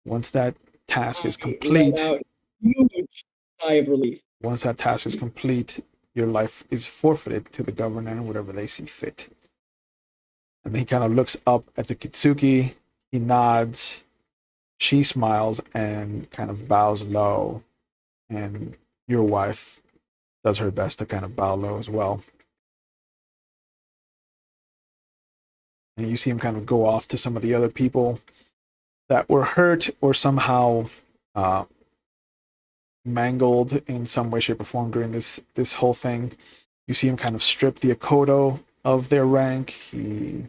Once that task is I complete, let out huge sigh of relief. once that task is complete, your life is forfeited to the governor, whatever they see fit. And he kind of looks up at the Kitsuki, he nods, she smiles and kind of bows low, and your wife does her best to kind of bow low as well. And you see him kind of go off to some of the other people that were hurt or somehow mangled in some way, shape, or form during this whole thing. You see him kind of strip the Akodo of their rank. He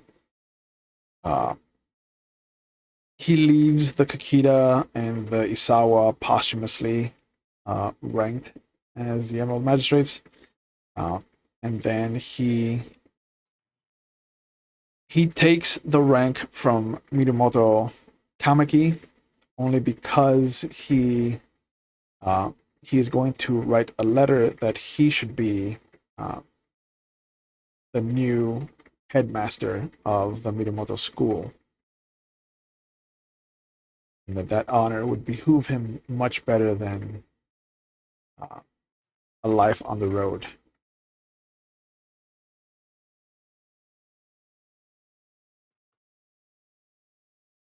leaves the Kakita and the Isawa posthumously ranked as the Emerald Magistrates, and then he takes the rank from Mirumoto Kamaki only because he is going to write a letter that he should be the new headmaster of the Mirumoto school. And that honor would behoove him much better than a life on the road.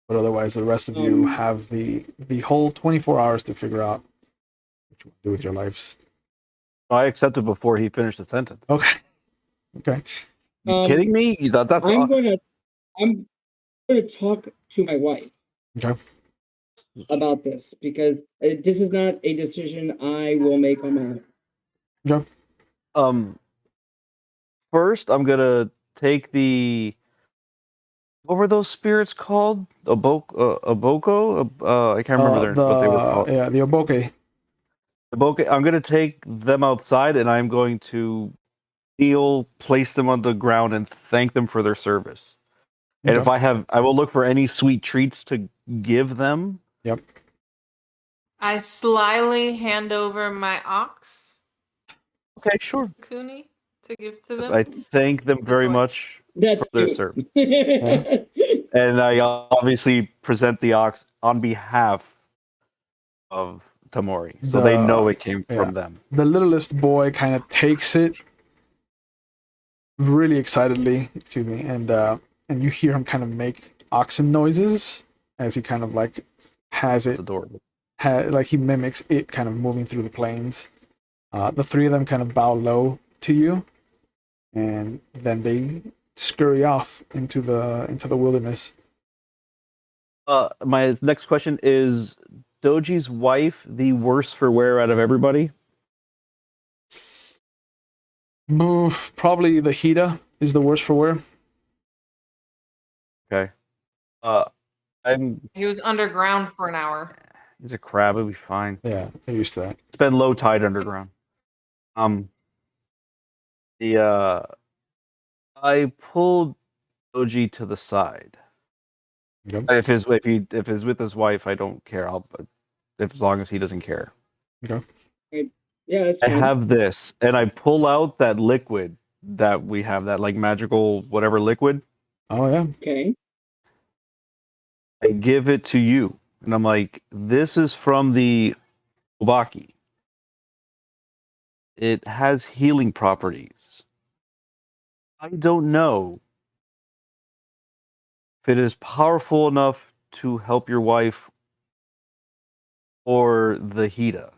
But otherwise, the rest of you have the whole 24 hours to figure out what you want to do with your lives. I accepted before he finished the sentence. Okay. Okay. You kidding me? I'm going to talk to my wife. Okay. About this because this is not a decision I will make on my own. Yeah. First, I'm gonna take the. What were those spirits called? Aboko? I can't remember what they were called. Yeah, the Oboke. I'm gonna take them outside, and I'm going to place them on the ground, and thank them for their service. And Okay. if I will look for any sweet treats to give them. Yep. I slyly hand over my ox, Okay, sure. Kuni, to give to them. I thank them very toy. much That's for their cute. service. Yeah. And I obviously present the ox on behalf of Tamori, so they know it came from them. The littlest boy kind of takes it really excitedly, excuse me, and you hear him kind of make oxen noises as he kind of like has It's it, adorable. like he mimics it kind of moving through the plains. The three of them kind of bow low to you, and then they scurry off into the wilderness. My next question is: Doji's wife the worse for wear out of everybody? Probably the Hida is the worst for wear. Okay. He was underground for an hour. He's a crab. It'll be fine. Yeah, they're used to that. It's been low tide underground. I pulled Doji to the side. Yep. If he's with his wife, I don't care. As long as he doesn't care. Okay. Yeah, that's I fine. have this, and I pull out that liquid that we have, that like magical whatever liquid. Oh yeah. Okay. I give it to you, and I'm like, this is from the Obaki. It has healing properties. I don't know if it is powerful enough to help your wife or the Hida.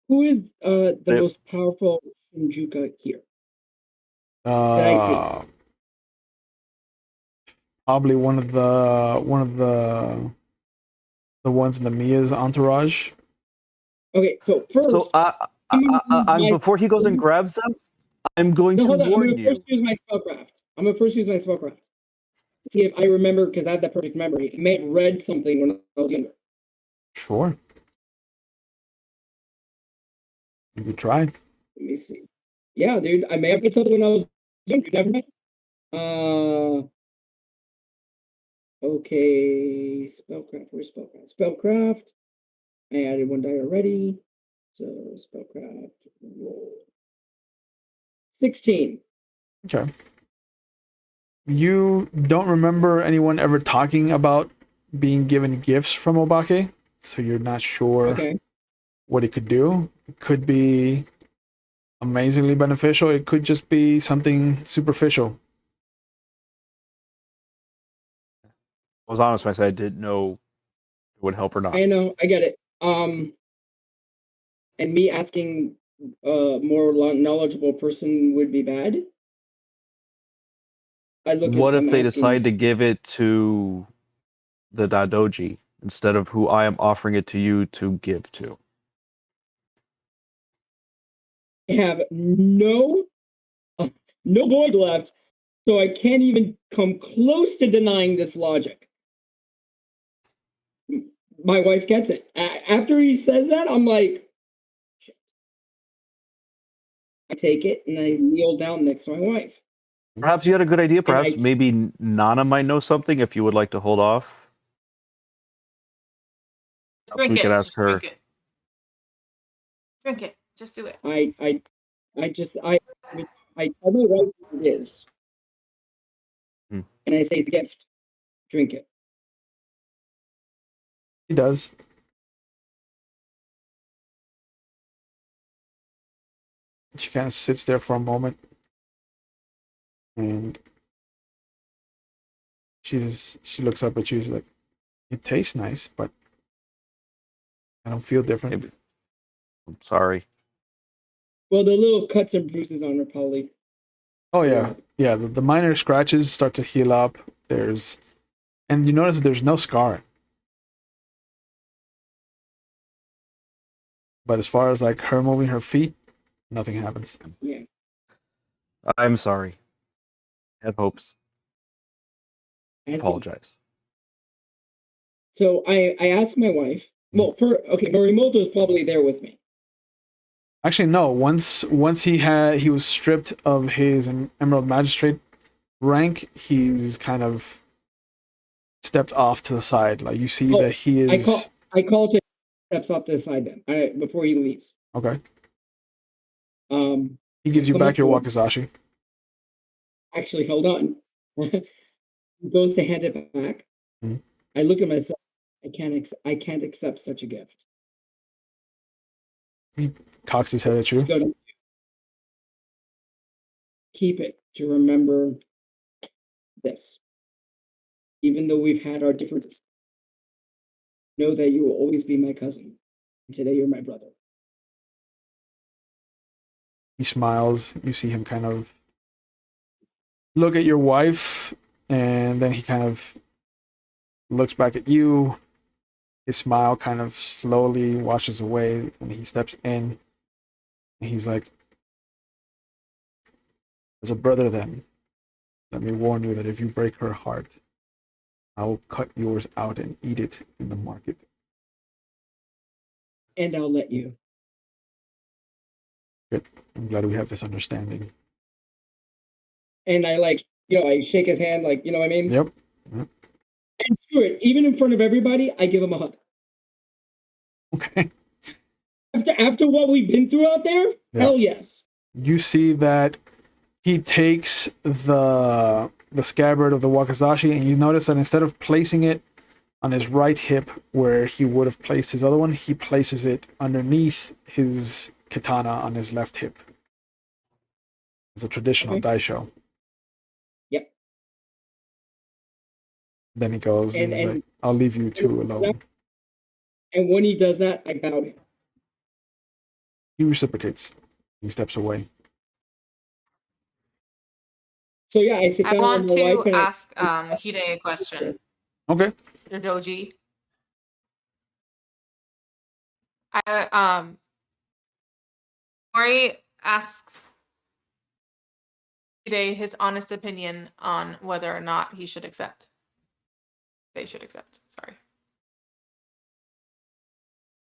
Who is the most powerful Shinjuka here? I see. Probably one of the ones in the Mia's entourage. Okay, so first, Before he goes and grabs them, I'm going to warn you. I'm gonna first use my spellcraft. See if I remember, because I have that perfect memory. I may have read something when I was younger. Sure. You could try. Let me see. Yeah, dude, I may have read something when I was younger. Never mind. Okay, spellcraft. Where's spellcraft? Spellcraft. I added 1 die already. So spellcraft roll 16. Okay. You don't remember anyone ever talking about being given gifts from Obake, so you're not sure Okay. what it could do. It could be amazingly beneficial. It could just be something superficial. I was honest when I said I didn't know it would help or not. I know, I get it. And me asking a more knowledgeable person would be bad. I look What at if they decide to give it to the Dadoji instead of who I am offering it to you to give to? I have no board left, so I can't even come close to denying this logic. My wife gets it. After he says that, I'm like, shit. I take it and I kneel down next to my wife. Perhaps you had a good idea. And Perhaps maybe Nana might know something if you would like to hold off. Drink we it. could ask Just her. Drink it. Drink it. Just do it. I tell my wife what it is. Hmm. And I say it's a gift. Drink it. He does. She kind of sits there for a moment, and she looks up at you. She's like, "It tastes nice, but I don't feel different." Maybe. I'm sorry. Well, the little cuts and bruises on her probably. Oh yeah, yeah. The minor scratches start to heal up. And you notice that there's no scarring. But as far as like her moving her feet, nothing happens. Yeah. I'm sorry. I had hopes. I Apologize. So I asked my wife. Well, Morimoto's probably there with me. Actually, no. Once he was stripped of his Emerald Magistrate rank, he's kind of stepped off to the side. Like you see that he is. I call to steps off to the side then. Before he leaves. Okay. He gives you back your wakizashi. Actually, hold on. He goes to hand it back. Hmm. I look at myself. I can't accept such a gift. He cocks his head at you. Keep it to remember this. Even though we've had our differences, know that you will always be my cousin. Today, you're my brother. He smiles. You see him kind of look at your wife, and then he kind of looks back at you. His smile kind of slowly washes away, and he steps in. And he's like, "As a brother, then, let me warn you that if you break her heart, I will cut yours out and eat it in the market." And I'll let you. Good. I'm glad we have this understanding. And I I shake his hand, you know what I mean? Yep. And screw it. Even in front of everybody, I give him a hug. Okay. After what we've been through out there, hell yes. You see that he takes the scabbard of the wakizashi, and you notice that instead of placing it on his right hip where he would have placed his other one, he places it underneath his katana on his left hip. It's a traditional daisho. Yep. Then he goes, and he's like, "I'll leave you two alone." And when he does that, I bow to him. He reciprocates. He steps away. So yeah, I sit I down want with my wife to and ask Hide a question. Okay. The doji. Mori asks Hide his honest opinion on whether or not he should accept. They should accept. Sorry.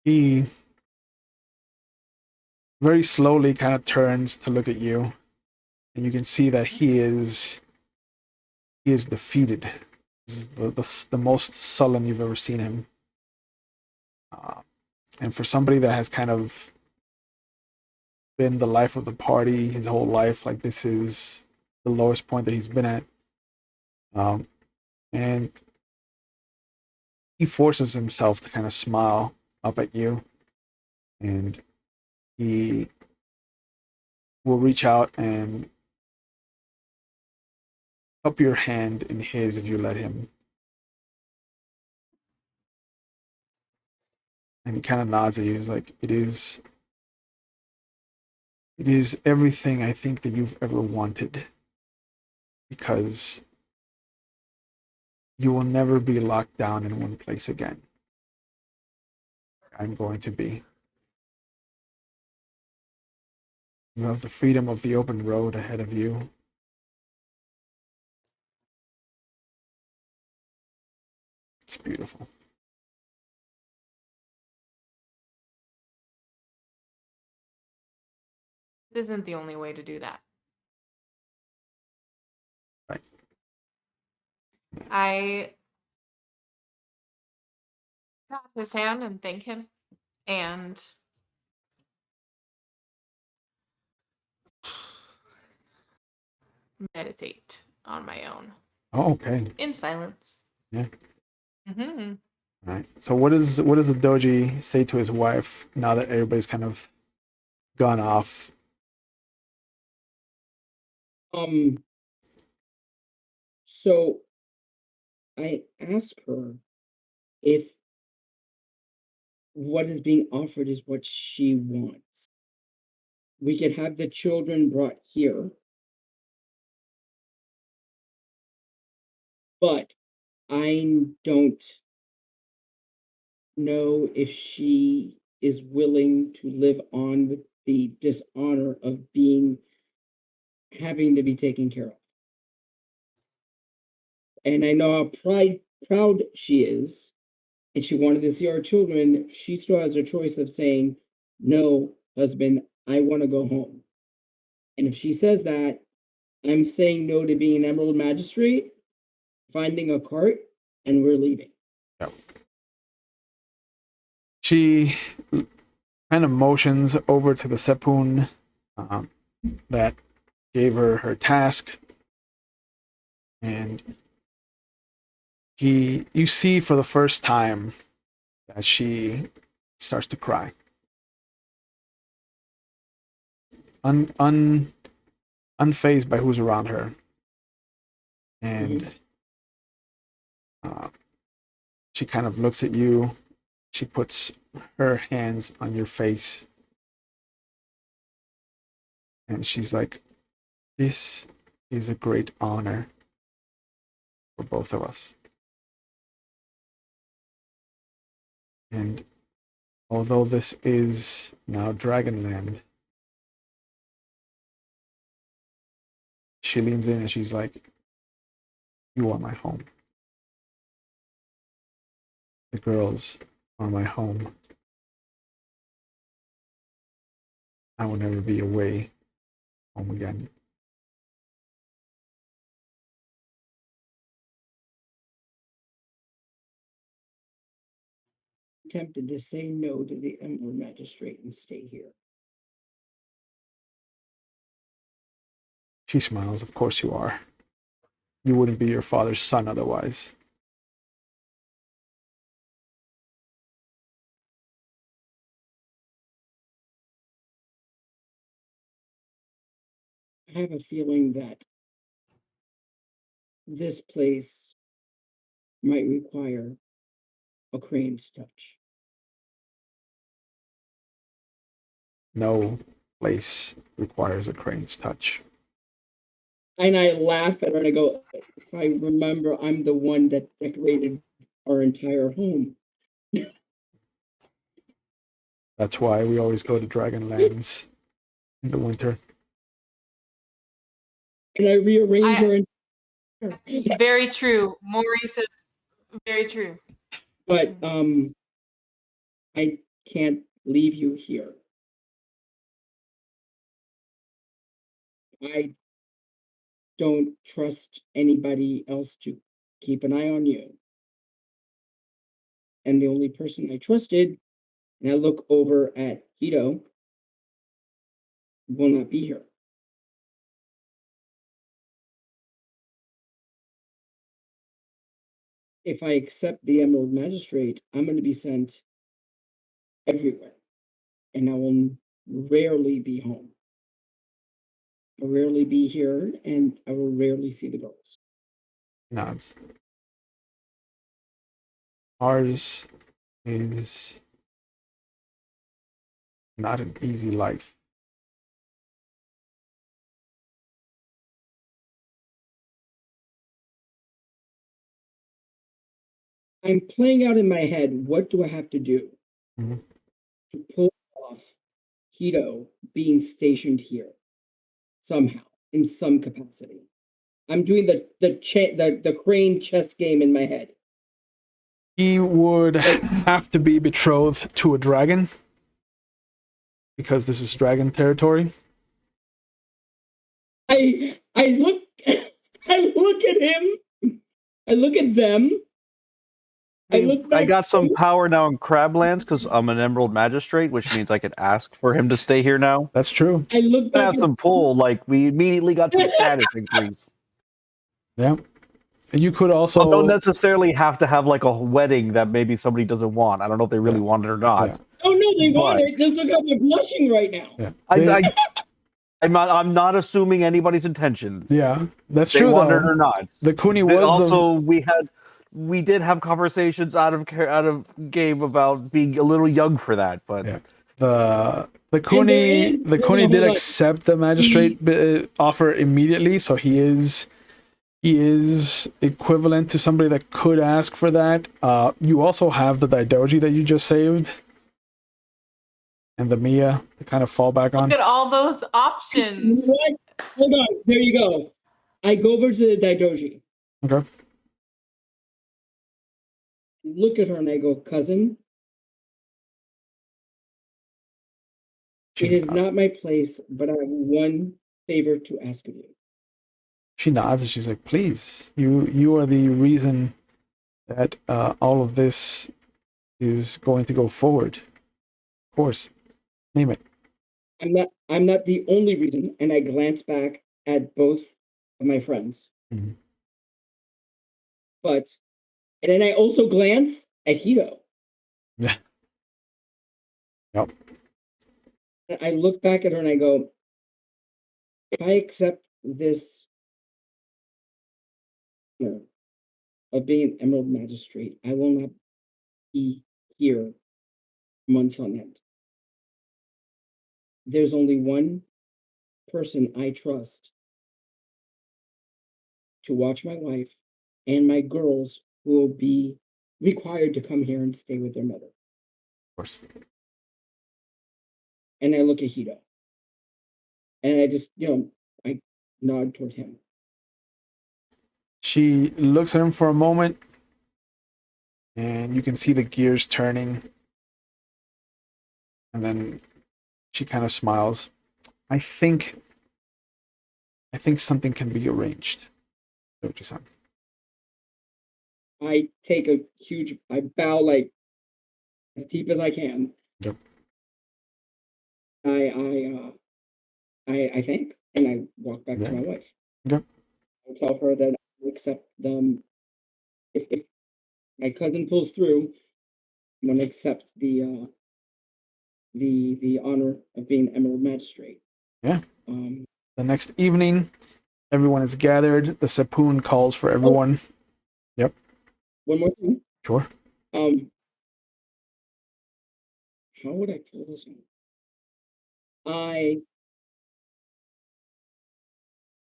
He very slowly kind of turns to look at you, and you can see that he is defeated. This is the most sullen you've ever seen him. And for somebody that has kind of been the life of the party his whole life, like this is the lowest point that he's been at. And he forces himself to kind of smile up at you, and he will reach out and cup your hand in his if you let him. And he kind of nods at you. He's like, it is everything I think that you've ever wanted, because you will never be locked down in one place again. I'm going to be. You have the freedom of the open road ahead of you. It's beautiful. This isn't the only way to do that. Right. I pat his hand and thank him and meditate on my own Oh, okay. in silence. Yeah. Mm-hmm. All right. So what does the doji say to his wife now that everybody's kind of gone off? So I ask her if what is being offered is what she wants. We could have the children brought here, but I don't know if she is willing to live on with the dishonor of having to be taken care of. And I know how proud she is, and she wanted to see our children. She still has a choice of saying, no, husband, I want to go home. And if she says that, I'm saying no to being an Emerald Magistrate, finding a cart, and we're leaving. Yep. She kind of motions over to the Sepun that gave her task, and you see for the first time that she starts to cry. Unfazed by who's around her. And she kind of looks at you. She puts her hands on your face. And she's like, this is a great honor for both of us. And although this is now Dragonland, she leans in and she's like, you are my home. The girls are my home. I will never be away home again. Tempted to say no to the Emerald Magistrate and stay here. She smiles. Of course you are. You wouldn't be your father's son otherwise. I have a feeling that this place might require a crane's touch. No place requires a crane's touch. And I laugh at her and I go, if I remember, I'm the one that decorated our entire home. That's why we always go to Dragonlands in the winter. And I rearrange her. Very true. Maurice is very true. But I can't leave you here. I don't trust anybody else to keep an eye on you. And the only person I trusted And I look over at Hito. Will not be here. If I accept the Emerald Magistrate, I'm going to be sent everywhere. And I will rarely be home. I'll rarely be here, and I will rarely see the girls. Nods. Ours is not an easy life. I'm playing out in my head, what do I have to do Mhm. to pull off Hito being stationed here somehow, in some capacity? I'm doing the crane chess game in my head. He would have to be betrothed to a dragon because this is dragon territory. I look I look at him. I look at them. I look I back. got some power now in Crablands because I'm an Emerald Magistrate, which means I can ask for him to stay here now. That's true. I look I back. have some pull, like we immediately got some status increase. Yeah. And you could I also don't necessarily have to have like a wedding that maybe somebody doesn't want. I don't know if they really want it or not. Yeah. Oh no, they want But- it. Just look how they're blushing right now. Yeah. I'm not assuming anybody's intentions. Yeah, that's They true want it though. or not. The Kuni was Also, we did have conversations out of game about being a little young for that, but Yeah. the Kuni hold did on. accept the magistrate offer immediately, so he is equivalent to somebody that could ask for that. You also have the Daidoji that you just saved, and the Mia to kind of fall back on. Look at all those options. What? Hold on. There you go. I go over to the Daidoji. Okay. Look at her and I go, cousin, it is not my place, but I have one favor to ask of you. She nods and she's like, "Please, you are the reason that all of this is going to go forward. Of course, name it." I'm not the only reason, and I glance back at both of my friends. Mhm. But and then I also glance at Hito. Yeah. Yep. And I look back at her and I go, if I accept this honor of being an Emerald Magistrate, I will not be here months on end. There's only one person I trust to watch my wife and my girls who will be required to come here and stay with their mother. Of course. And I look at Hito. And I just, I nod toward him. She looks at him for a moment, and you can see the gears turning. And then she kind of smiles. I think something can be arranged. Doji-san. I take I bow like as deep as I can. Yep. I thank and I walk back to my wife. Yep. I tell her that I accept them. If my cousin pulls through, I'm gonna accept the honor of being Emerald Magistrate. Yeah. Um, The next evening, everyone is gathered. The Sepun calls for everyone. one more thing. Sure. How would I pull this one?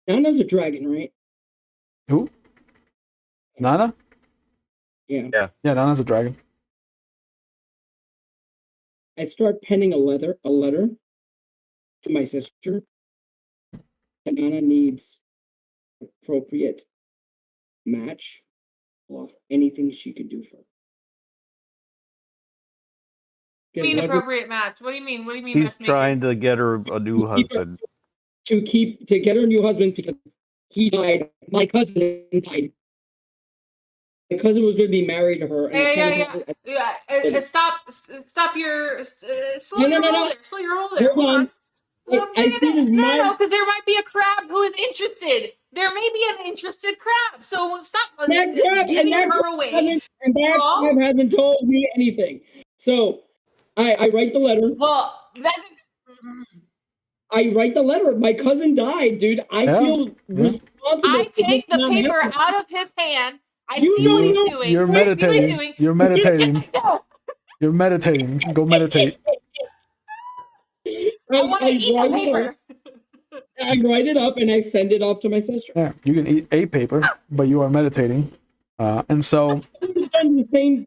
Nana's a dragon, right? Who? Nana? Yeah. Yeah, Nana's a dragon. I start penning a letter to my sister. And Nana needs appropriate match of anything she could do for her. What do you mean appropriate match? What do you mean? What do you mean He's matchmaking? trying to get her a new husband. To get her a new husband because he died. My cousin died. my cousin was going to be married to her. And I Yeah. told her- Stop your slow No, your no, roll no. there. Slow your roll there. Hold on. I said it's No, because there might be a crab who is interested. There may be an interested crab. So stop That crab, giving and that her crab away. and that Oh. crab hasn't told me anything. So I write the letter. Well, I write the letter. My cousin died, dude. I feel responsible. I for take this the not paper happening. out of his hand. I You see what he's know- doing. You're I see what he's meditating. doing. You're meditating. No, You're meditating. Go meditate. I want to eat the write it paper. up. I write it up and I send it off to my sister. Yeah, you can eat a paper, but you are meditating. And so, I've done the same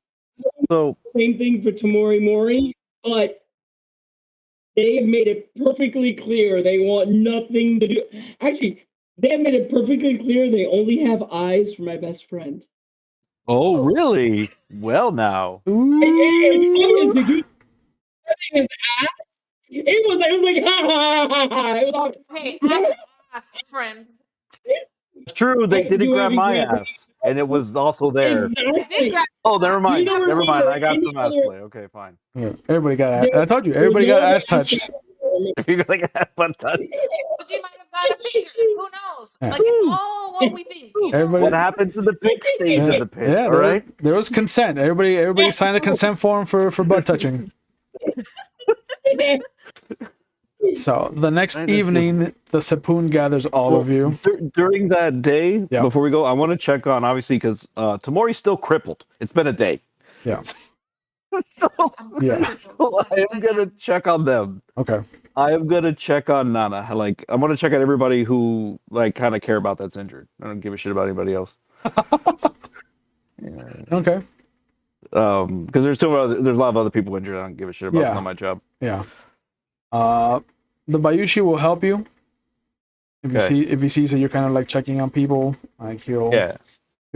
thing for Tamori Mori, but they've made it perfectly clear they want nothing to do. Actually, they have made it perfectly clear they only have eyes for my best friend. Oh, really? Well, now. It's obvious, dude. That thing is ass. It was like ha ha ha ha. It was obvious. Hey, ass friend. It's true. They Hey, didn't do grab we my grab- ass, and it was also there. Exactly. Oh, never mind. never Never mind. remember I got any some ass other- play. Okay, fine. yeah, everybody got. I told you, everybody got ass touched. You're gonna get one touch. But you might have got a finger. Who knows? Yeah. Like it's all what we think. You know? Everybody. What happens to the pig stays in the pit. Yeah, all there, right. there was consent. Everybody signed a consent form for butt touching. So the next And it's evening, the Sepun gathers all of you. During that day, Yeah. before we go, I want to check on, obviously, because Tamori's still crippled. It's been a day. Yeah. So, Yeah. so I am going to check on them. Okay. I am going to check on Nana. Like, I'm going to check on everybody who, like, kind of care about that's injured. I don't give a shit about anybody else. Okay. Because there's a lot of other people injured. I don't give a shit about. Yeah. It's not my job. Yeah. The Bayushi will help you. If he sees that you're kind of like checking on people, like he'll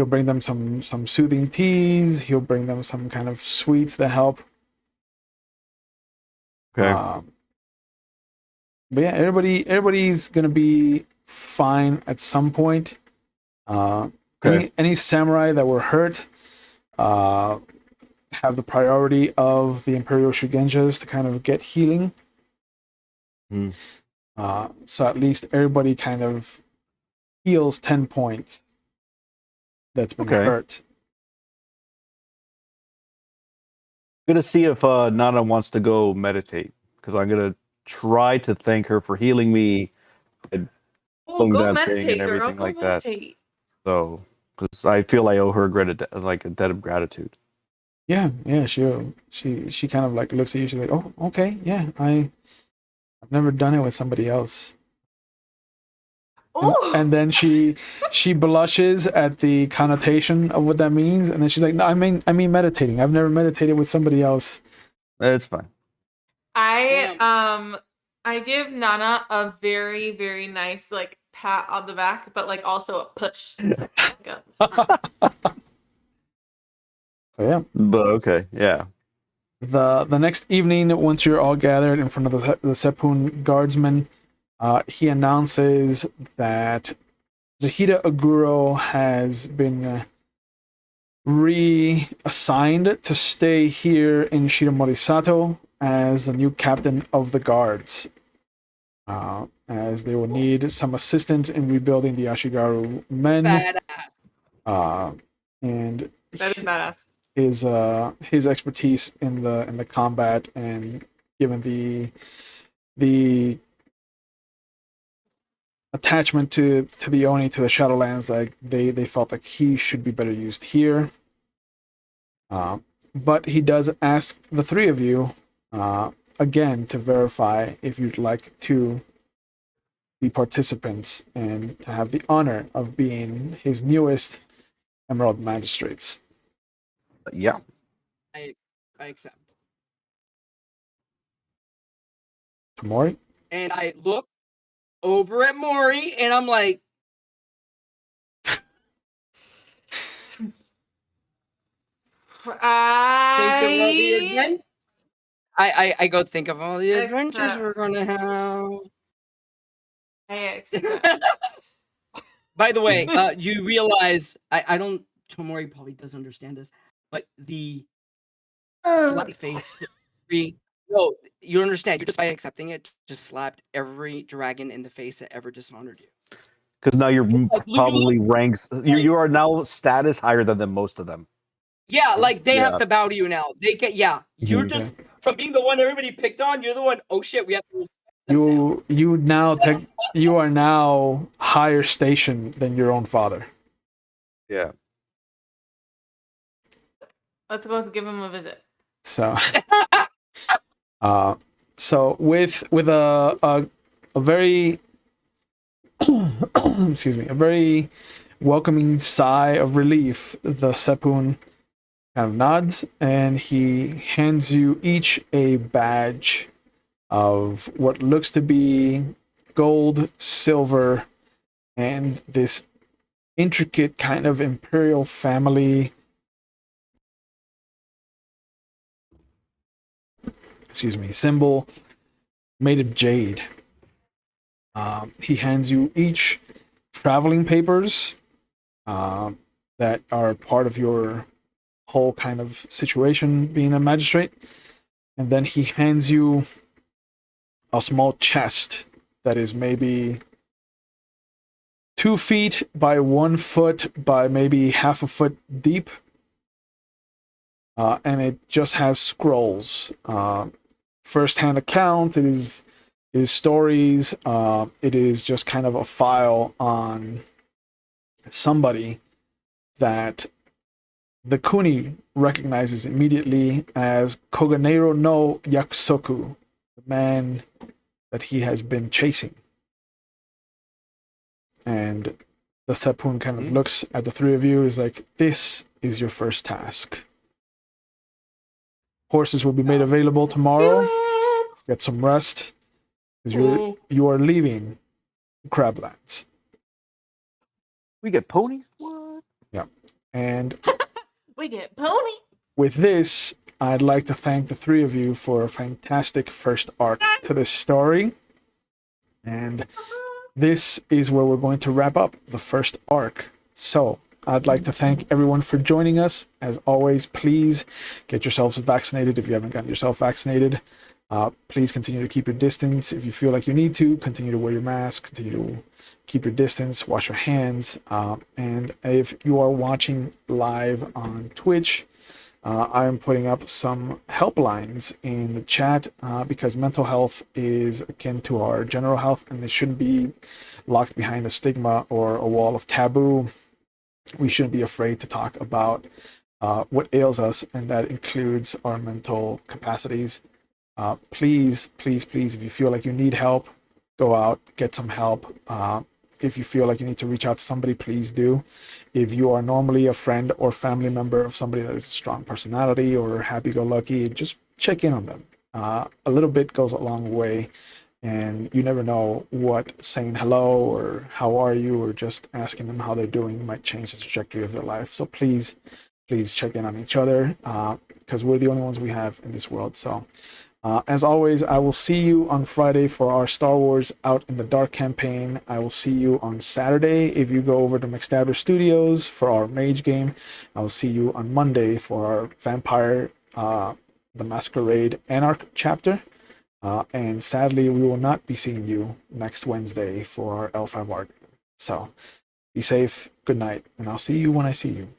bring them some soothing teas. He'll bring them some kind of sweets that help. Okay. But yeah, everybody's gonna be fine at some point. Any samurai that were hurt have the priority of the Imperial Shugenjas to kind of get healing. Hmm. So at least everybody kind of heals 10 points that's been hurt. I'm gonna see if Nana wants to go meditate, because I'm gonna try to thank her for healing me and Oh, go that thing meditate, and girl. everything Go like that. meditate. So, because I feel I owe her a debt of gratitude. Yeah, she kind of like looks at you. She's like, "Oh, okay, yeah, I've never done it with somebody else." And then she blushes at the connotation of what that means, and then she's like, "No, I mean meditating. I've never meditated with somebody else." It's fine. I give Nana a very, very nice like pat on the back, but like also a push. So yeah. But okay, yeah. The next evening, once you're all gathered in front of the Sepun guardsman, he announces that the Hida Aguro has been reassigned to stay here in Shiramori-Sato as the new captain of the guards, as they will need some assistance in rebuilding the Ashigaru men. Badass. That And is badass. his expertise in the combat, and given the attachment to the Oni, to the Shadowlands, like they felt like he should be better used here. But he does ask the three of you again to verify if you'd like to be participants and to have the honor of being his newest Emerald Magistrates. Yeah. I accept. Mori? And I look over at Mori and I'm like, I go think of all the adventures we're gonna have. I accept. By the way, you realize I don't Tomori probably doesn't understand this, but the slap face. No, you understand. You just by accepting it, just slapped every dragon in the face that ever dishonored you. Because now you're Like, probably ranks. You are now status higher than them, most of them. Yeah, like they have Yeah. to bow to you now. They get You're Okay. just from being the one everybody picked on. You're the one. Oh shit, we have to. respect them now." You are now higher station than your own father. Yeah. Let's go give him a visit. So, so with a very excuse me, a very welcoming sigh of relief, the Sepun kind of nods and he hands you each a badge of what looks to be gold, silver, and this intricate kind of imperial family. Excuse me, symbol made of jade. He hands you each traveling papers that are part of your whole kind of situation being a magistrate. And then he hands you a small chest that is maybe 2 feet by 1 foot by maybe half a foot deep. And it just has scrolls. First-hand account, it is stories, it is just kind of a file on somebody that the Kuni recognizes immediately as Koganero no Yakusoku, the man that he has been chasing. And the Sepun kind of looks at the three of you, is like, this is your first task. Horses will be made available tomorrow. Get some rest, because you are leaving Crablands. We get ponies? What? Yeah. And We get pony. with this, I'd like to thank the three of you for a fantastic first arc to this story. And this is where we're going to wrap up the first arc. So I'd like to thank everyone for joining us. As always, please get yourselves vaccinated if you haven't gotten yourself vaccinated. Please continue to keep your distance. If you feel like you need to, continue to wear your mask, continue to keep your distance, wash your hands. And if you are watching live on Twitch, I am putting up some helplines in the chat because mental health is akin to our general health and it shouldn't be locked behind a stigma or a wall of taboo. We shouldn't be afraid to talk about what ails us, and that includes our mental capacities. Please, if you feel like you need help, go out, get some help. If you feel like you need to reach out to somebody, please do. If you are normally a friend or family member of somebody that is a strong personality or happy-go-lucky, just check in on them. A little bit goes a long way, and you never know what saying hello or how are you or just asking them how they're doing might change the trajectory of their life. So please check in on each other because we're the only ones we have in this world. So as always, I will see you on Friday for our Star Wars Out in the Dark campaign. I will see you on Saturday if you go over to McStabber Studios for our Mage game. I will see you on Monday for our Vampire the Masquerade Anarch chapter. And sadly, we will not be seeing you next Wednesday for our L5R game. So be safe, good night, and I'll see you when I see you.